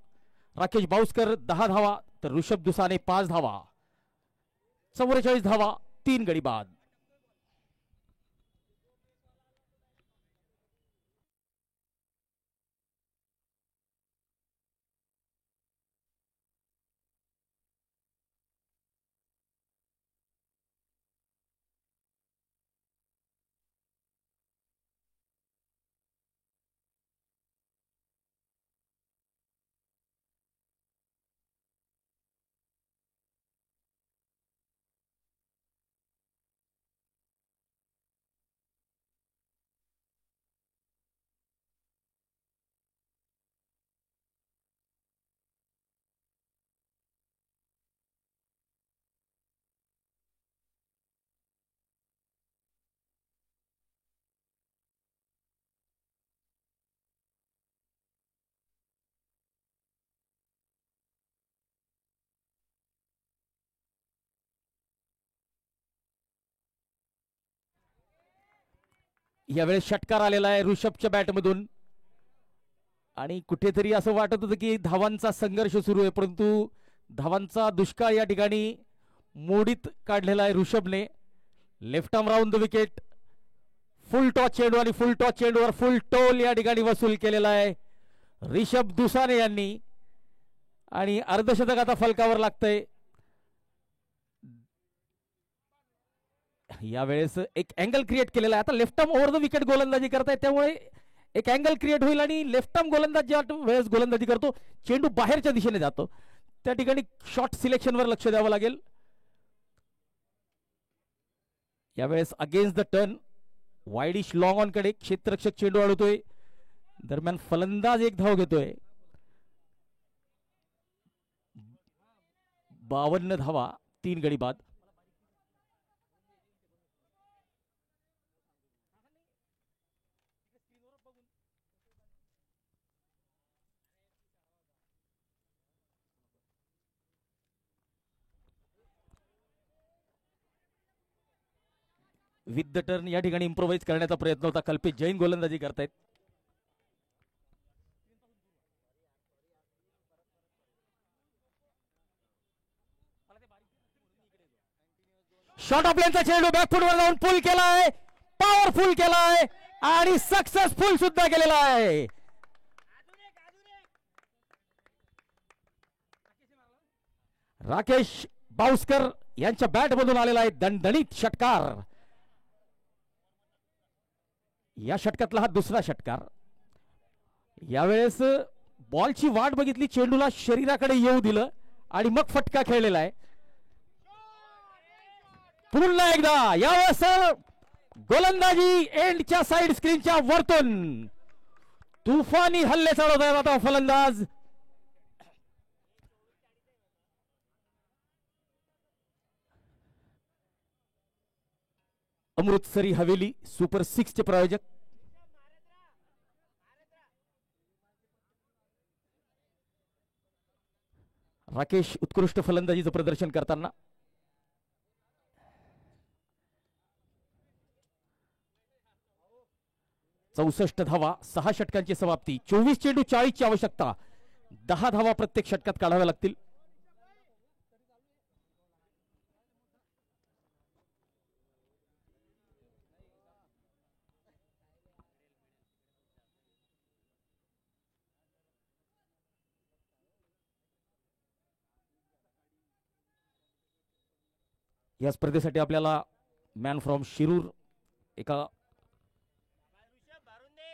राकेश बाउस्कर 10 धावा तर ऋषभ दुसाने 5 धावा. 44 धावा, 3 गडी बाद. यावेळेस षटकार आलेला आहे ऋषभच्या बॅटमधून आणि कुठेतरी असं वाटत होतं की धावांचा संघर्ष सुरू आहे, परंतु धावांचा दुष्काळ या ठिकाणी मोडीत काढलेला आहे ऋषभने. Left arm round the wicket, full toss चेंडू आणि फुल टॉस चेंडूवर फुल टोल या ठिकाणी वसूल केलेला आहे ऋषभ दुसाने यांनी आणि अर्धशतक आता फलकावर लागतंय. यावेळेस एक अँगल क्रिएट केलेला आहे. आता left arm over the wicket गोलंदाजी करताय, त्यामुळे एक अँगल क्रिएट होईल आणि लेफ्ट आर्म गोलंदाज ज्या वेळेस गोलंदाजी करतो चेंडू बाहेरच्या दिशेने जातो, त्या ठिकाणी शॉट सिलेक्शनवर लक्ष द्यावं लागेल. यावेळेस against the turn widish long on कडे क्षेत्ररक्षक चेंडू अडवतोय, दरम्यान फलंदाज एक धाव घेतोय. 52 धावा 3 गडी बाद. विथ द टर्न या ठिकाणी इम्प्रोवाइज करण्याचा प्रयत्न होता. कल्पित जैन गोलंदाजी करतायत. शॉर्ट ऑफ लेनचा चेंडू बॅकफुटवर जाऊन पुल केलाय, पॉवरफुल केलाय आणि सक्सेसफुल सुद्धा केलेला आहे. राकेश बाउस्कर यांच्या बॅट मधून आलेला आहे दणदणीत षटकार. या षटकातला हा दुसरा षटकार. यावेळेस बॉलची वाट बघितली, चेंडूला शरीराकडे येऊ दिलं आणि मग फटका खेळलेला आहे. पुन्हा एकदा यावेळेस गोलंदाजी एंडच्या साइड स्क्रीनच्या वरतून तुफानी हल्ले चालवत आहेत आता फलंदाज. अमृतसरी हवेली सुपर 6 चे प्रायोजक राकेश उत्कृष्ट फलंदाजीचं प्रदर्शन करताना. चौसष्ट धावा 6 षटकांची समाप्ती. 24 चेंडू 40 ची आवश्यकता. 10 धावा प्रत्येक षटकात काढाव्या लागतील. या स्पर्धेसाठी आपल्याला मॅन फ्रॉम शिरूर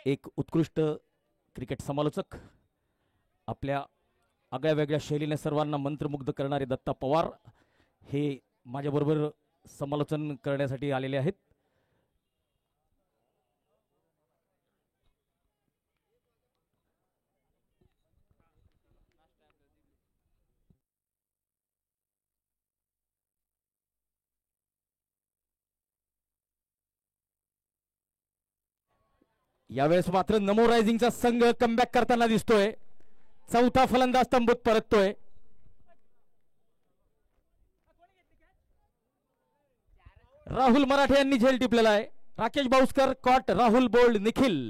एक उत्कृष्ट क्रिकेट समालोचक, आपल्या आगळ्या वेगळ्या शैलीने सर्वांना मंत्रमुग्ध करणारे दत्ता पवार हे माझ्याबरोबर समालोचन करण्यासाठी आलेले आहेत. यावेळेस मात्र नमो रायझिंगचा संघ कमबॅक करताना दिसतोय. चौथा फलंदाज तंबूत परततोय. राहुल मराठे यांनी झेल टिपलेला आहे. Rakesh Bauskar caught, Rahul bowled, Nikhil.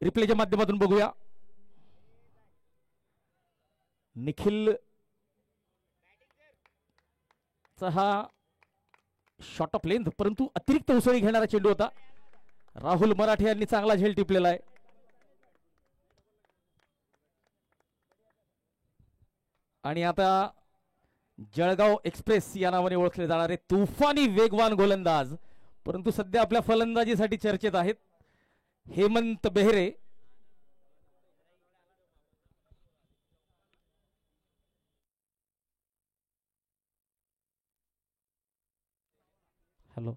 रिप्लेच्या माध्यमातून बघूया. निखिल हा शॉर्ट ऑफ लेंथ परंतु अतिरिक्त उसळी घेणारा चेंडू होता. राहुल मराठे यांनी चांगला झेल टिपलेला आहे. आणि आता जळगाव एक्सप्रेस या नावाने ओळखले जाणारे तुफानी वेगवान गोलंदाज, परंतु सध्या आपल्या फलंदाजीसाठी चर्चेत आहेत, हेमंत बेहरे. हॅलो,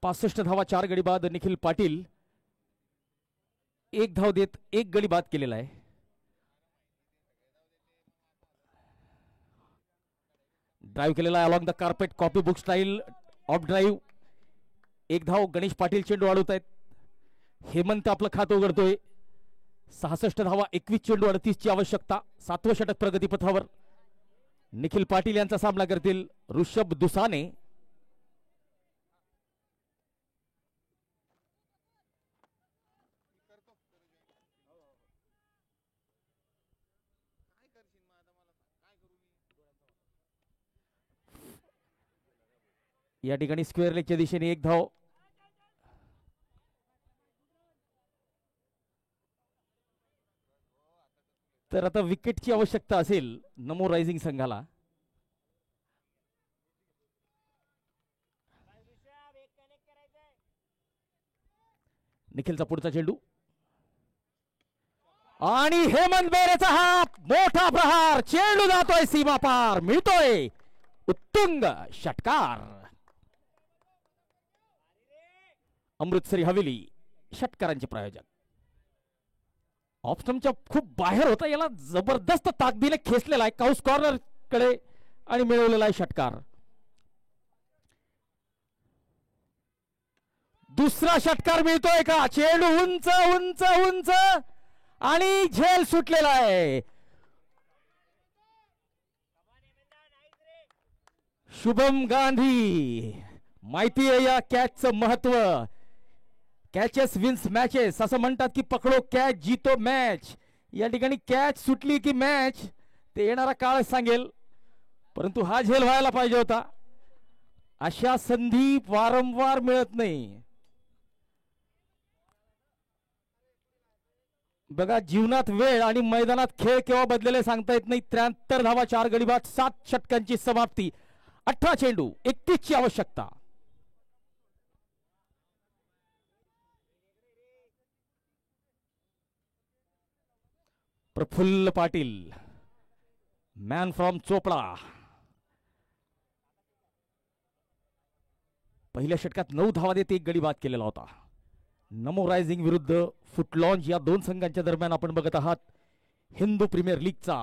65 धावा 4 गडी बाद. निखिल पाटील एक धाव देत 1 गडी बाद केलेला आहे. ड्राइव्ह केलेला आहे along the carpet, copy book style of drive. 1 धाव. गणेश पाटील चेंडू अडवत आहेत. हेमंत आपलं खातं उघडतोय. 66 धावा 21 चेंडू 38 ची आवश्यकता. 7वं षटक प्रगतीपथावर. निखिल पाटील यांचा सामना करतील ऋषभ दुसाने. या ठिकाणी स्क्वेअर लेगच्या दिशेने एक धाव. तर आता विकेटची आवश्यकता असेल नमो रायझिंग संघाला. निखिलचा पुढचा चेंडू आणि हेमंत बेरेचा हा मोठा प्रहार. चेंडू जातोय सीमा पार, मिळतोय उत्तुंग षटकार. अमृतसरी हवेली षटकारांचे प्रायोजक. ऑप्शनच्या खूप बाहेर होता, याला जबरदस्त ताकदीने खेचलेला आहे काउस कॉर्नर कडे आणि मिळवलेला आहे षटकार. दुसरा षटकार मिळतोय का? चेंडू उंच उंच उंच आणि झेल सुटलेला आहे. शुभम गांधी, माहिती आहे या कॅचचं महत्व. कॅचेस विन्स मॅचेस असं म्हणतात की पकडो कॅच जीतो मॅच. या ठिकाणी कॅच सुटली की मॅच ते येणारा काळ सांगेल, परंतु हा झेल व्हायला पाहिजे होता. अशा संधी वारंवार मिळत नाही. बघा, जीवनात वेळ आणि मैदानात खेळ केव्हा बदलेले सांगता येत नाही. 73 धावा, 4 गडी बाद, 7 षटकांची समाप्ती. 18 चेंडू, 31 ची आवश्यकता. प्रफुल्ल पाटील, मॅन फ्रॉम चोपडा, पहिल्या षटकात 9 धावा देत 1 गडी बाद केलेला होता. नमो रायझिंग विरुद्ध फुटलॉन्च या दोन संघांच्या दरम्यान आपण बघत आहात हिंदू प्रीमियर लीगचा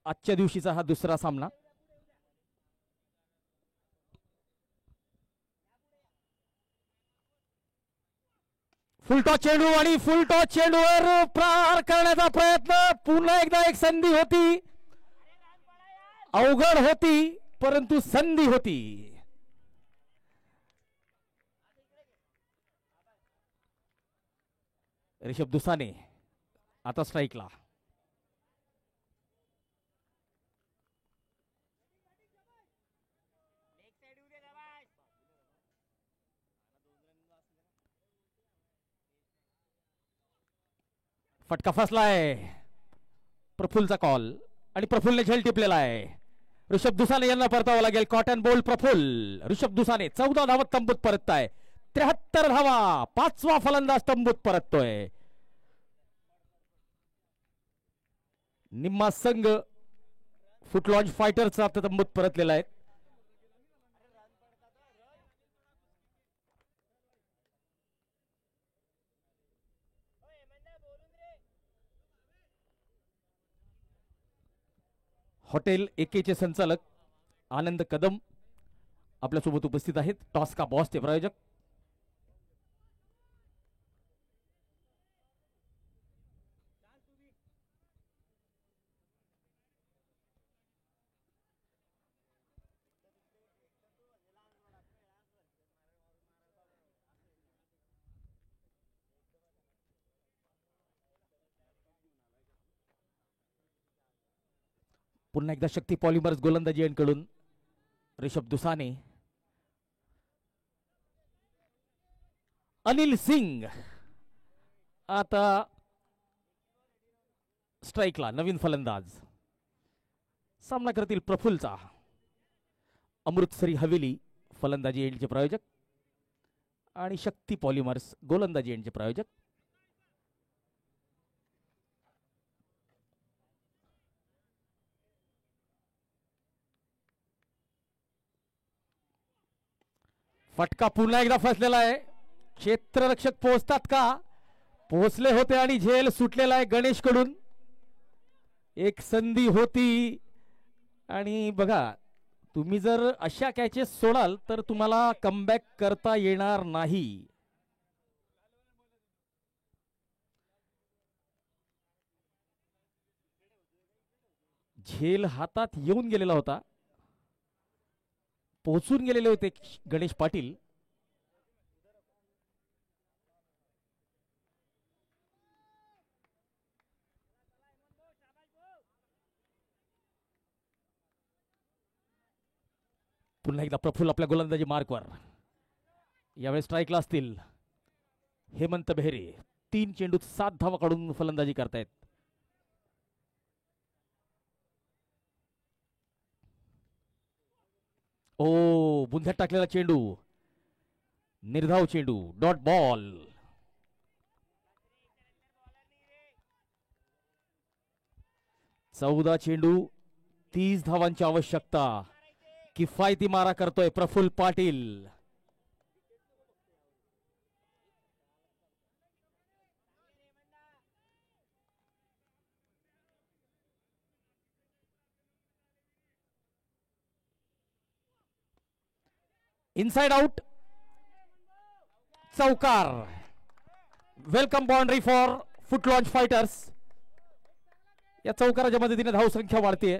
आजच्या दिवशीचा हा दुसरा सामना. फुलटॉस चेंडू आणि फुलटॉस चेंडूवर प्रहार करण्याचा प्रयत्न. पुन्हा एकदा एक संधी होती, अवघड होती परंतु संधी होती. ऋषभ दुसाने आता स्ट्राईकला. फटका फसलाय. प्रफुल्लचा कॉल आणि प्रफुल्लने झेल टिपलेला आहे. ऋषभ दुसाने यांना परतावं लागेल. Caught and bowled Praful. ऋषभ दुसाने 14 धावत तंबूत परतताय. 73 धावा, 5वा फलंदाज तंबूत परततोय. निम्मा संघ फुटलॉन्च फायटरचा तंबूत परतलेला आहे. हॉटेल एकेचे संचालक आनंद कदम आपल्यासोबत उपस्थित आहेत. टॉस का बॉस चे प्रायोजक. पुन्हा एकदा शक्ती पॉलिमर्स गोलंदाजी यांकडून ऋषभ दुसाने. अनिल सिंग आता स्ट्राईकला, नवीन फलंदाज. सामना करतील प्रफुल्लचा. अमृतसरी हवेली फलंदाजी एंडचे प्रायोजक आणि शक्ती पॉलिमर्स गोलंदाजी एंडचे प्रायोजक. फटका पुन्हा एकदा फसलेला आहे. क्षेत्ररक्षक पोहोचतात का? पोहोचले होते आणि झेल सुटलेला आहे गणेश कडून. एक संधी होती आणि बघा, तुम्ही जर अशा कॅचेस सोडाल तर तुम्हाला कमबॅक करता येणार नाही. झेल हातात येऊन गेलेला होता, पोहोचून गेलेले होते गणेश पाटील. पुन्हा एकदा प्रफुल्ल आपल्या गोलंदाजी मार्कवर. यावेळी स्ट्राईकला असतील हेमंत बेहरे. 3 चेंडूत 7 धावा काढून फलंदाजी करतायत. ओ बुंध्यात टाकलेला चेंडू, निर्धाव चेंडू, डॉट बॉल. चौदा चेंडू 30 धावांची आवश्यकता. किफायती मारा करतोय प्रफुल्ल पाटील. इनसाइड आउट, चौकार. Welcome boundary for foot launch fighters. या चौकाराच्या मदतीने धावसंख्या वाढते.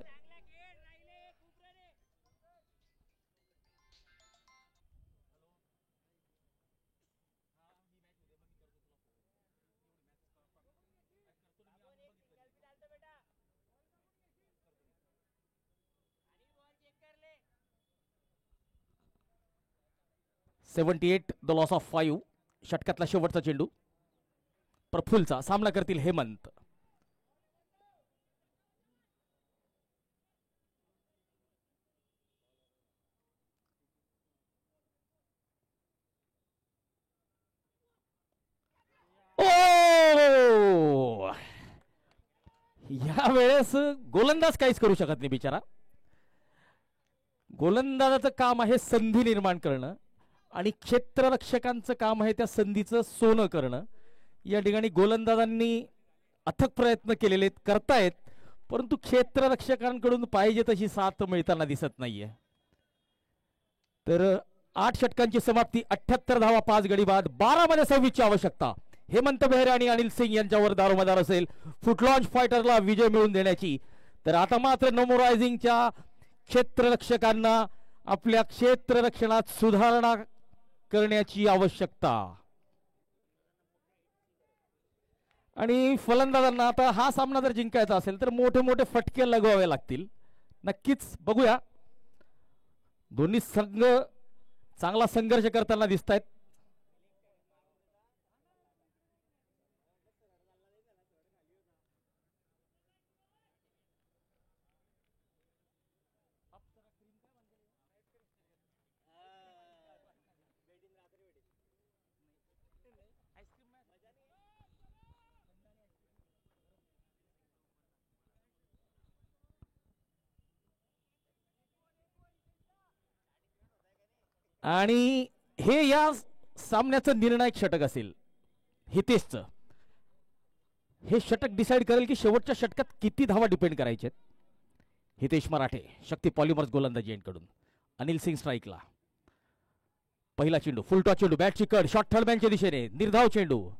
.78 द लॉस ऑफ 5. षटकातला शेवटचा चेंडू. प्रफुल्लचा सामना करतील हेमंत. ओ यावेळेस गोलंदाज काहीच करू शकत नाही बिचारा. गोलंदाजाचं काम आहे संधी निर्माण करणं आणि क्षेत्ररक्षकांचं काम आहे त्या संधीचं सोनं करणं. या ठिकाणी गोलंदाजांनी अथक प्रयत्न केलेले करतायत, परंतु क्षेत्ररक्षकांकडून पाहिजे तशी साथ मिळताना दिसत नाहीये. तर 8 षटकांची समाप्ती, 78 धावा, 5 गडी बाद, 12 मध्ये 26 ची आवश्यकता. हेमंत बेहरे आणि अनिल सिंग यांच्यावर दारोमदार असेल फुट लॉन्च फायटरला विजय मिळवून देण्याची. तर आता मात्र नोमोरायझिंगच्या क्षेत्ररक्षकांना आपल्या क्षेत्ररक्षणात सुधारणा करण्याची आवश्यकता. आणि फलंदाजांना आता हा सामना जर जिंकायचा असेल तर मोठे मोठे फटके लगवावे लागतील. नक्कीच बघूया. दोन्ही संघ चांगला संघर्ष करताना दिसत आहेत. आणि हे या सामन्याचं निर्णायक षटक असेल हितेशचं. हे षटक डिसाइड करेल की शेवटच्या षटकात किती धावा डिपेंड करायचे. हितेश मराठे, शक्ती पॉलिमर्स गोलंदाजी यांकडून. अनिल सिंग स्ट्राईकला. पहिला चेंडू, फुल टॉस चेंडू, बॅटची कड, शॉट थर्ड मॅनच्या दिशेने, निर्धाव चेंडू.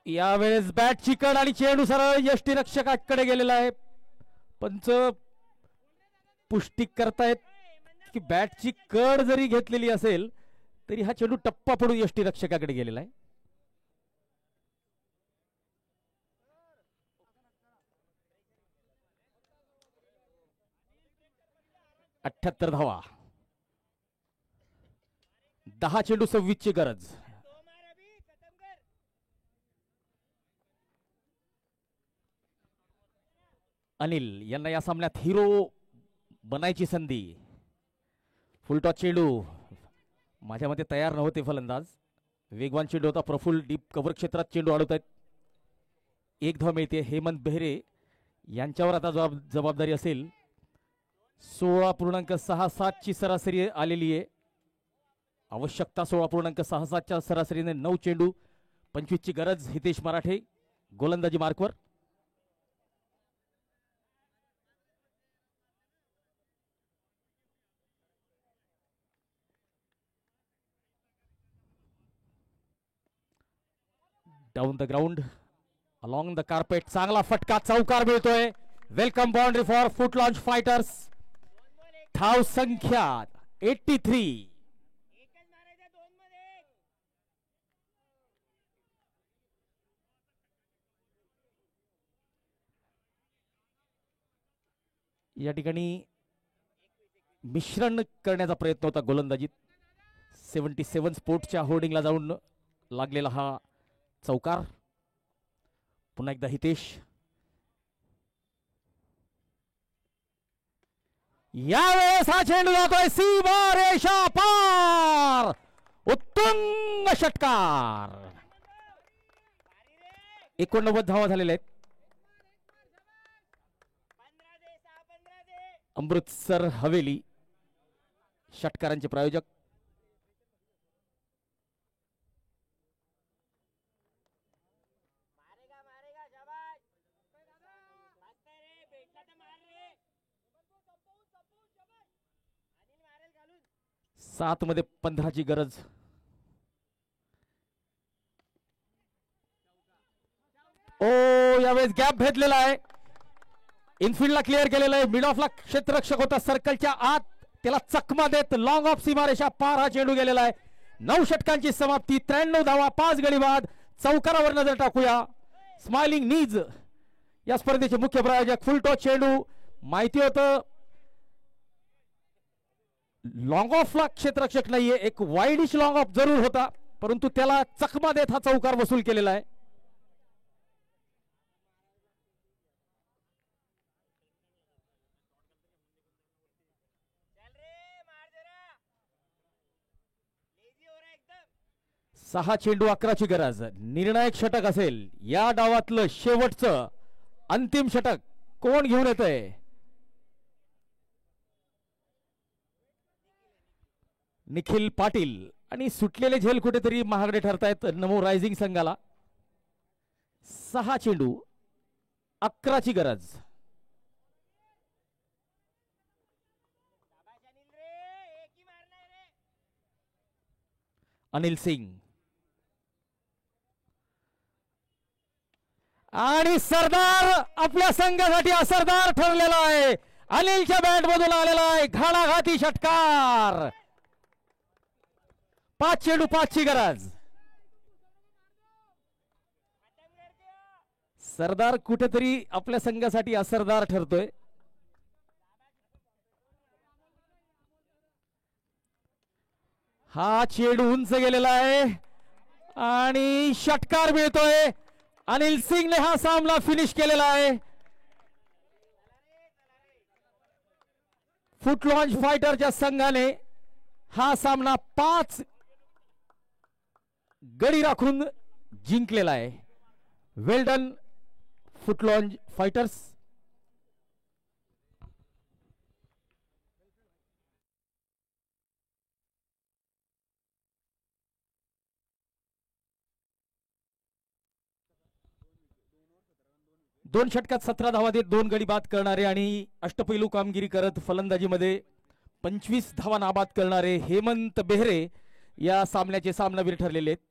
यावेळेस बॅट चिकन आणि चेंडू सरळ यष्टीरक्षकाकडे गेलेला आहे. पंच पुष्टी करतायत की बॅटची कड जरी घेतलेली असेल तरी हा चेंडू टप्पा पडून यष्टीरक्षकाकडे गेलेला आहे. 78 धावा, 10 चेंडू 26 ची गरज. अनिल यांना या सामन्यात हिरो बनायची संधी. फुलटॉस चेंडू, माझ्या मते तयार नव्हते फलंदाज. वेगवान चेंडू होता. प्रफुल्ल डीप कव्हर क्षेत्रात चेंडू अडवत आहेत. 1 धाव मिळते. हेमंत बेहरे यांच्यावर आता जबाबदारी असेल. 16.67 ची सरासरी आलेली आहे. आवश्यकता 16.67 च्या सरासरीने 9 चेंडू 25 ची गरज. हितेश मराठे गोलंदाजी मार्कवर. Down the ground along the carpet चांगला फटका चौकार मिळतोय. Welcome boundary for foot launch fighters. धाव संख्या 83. या ठिकाणी मिश्रण करण्याचा प्रयत्न होता गोलंदाजीत. 77 स्पोर्ट्सच्या होर्डिंगला जाऊन लागलेला हा चौकार. पुन्हा एकदा हितेश. यावेळेस हा चेंडू जातोय सीमा रेषा पार. उत्तुंग षटकार. 89 धावा झालेल्या आहेत. अमृतसर हवेली षटकारांचे प्रायोजक. सात मध्ये 15ची गरज. ओ यावेळेस गॅप भेटलेला आहे. इनफिल्डला क्लिअर केलेलं आहे. मिड ऑफला क्षेत्ररक्षक होता सर्कलच्या आत. त्याला चकमा देत लॉंग ऑफ सीमारेषा पार हा चेंडू गेलेला आहे. 9 षटकांची समाप्ती. 93 धावा 5 गडी बाद. चौकारावर नजर टाकूया. स्माइलिंग नीज या स्पर्धेचे मुख्य प्रायोजक. फुल टॉस चेंडू. माहिती होतं लॉंग ऑफला क्षेत्ररक्षक नाहीये. एक वाईडिश लॉंग ऑफ जरूर होता परंतु त्याला चकमा देत हा चौकार वसूल केलेला आहे. सहा चेंडू 11ची गरज. निर्णायक षटक असेल या डावातलं शेवटचं अंतिम षटक. कोण घेऊन येतंय? निखिल पाटील. आणि सुटलेले झेल कुठेतरी महागडे ठरतायत नमो रायझिंग संघाला. 6 चेंडू 11ची गरज. अनिल सिंग आणि सरदार आपल्या संघासाठी असरदार ठरलेला आहे. अनिलच्या बॅट मधून आलेला आहे घाणाघाती षटकार. 5 चेंडू 5ची गरज. सरदार कुठेतरी आपल्या संघासाठी असरदार ठरतोय. हा चेंडू उंच गेलेला आहे आणि षटकार मिळतोय. अनिल सिंगने हा सामना फिनिश केलेला आहे. फुट लॉन्च फायटरच्या संघाने हा सामना 5 गडी राखून जिंकलेला आहे. वेल डन फुट लॉन्च फायटर्स. दोन षटकात 17 धावा देत 2 गडी बाद करणारे आणि अष्टपैलू कामगिरी करत फलंदाजीमध्ये 25 धावा नाबाद करणारे हेमंत बेहरे या सामन्याचे सामनावीर ठरलेले आहेत.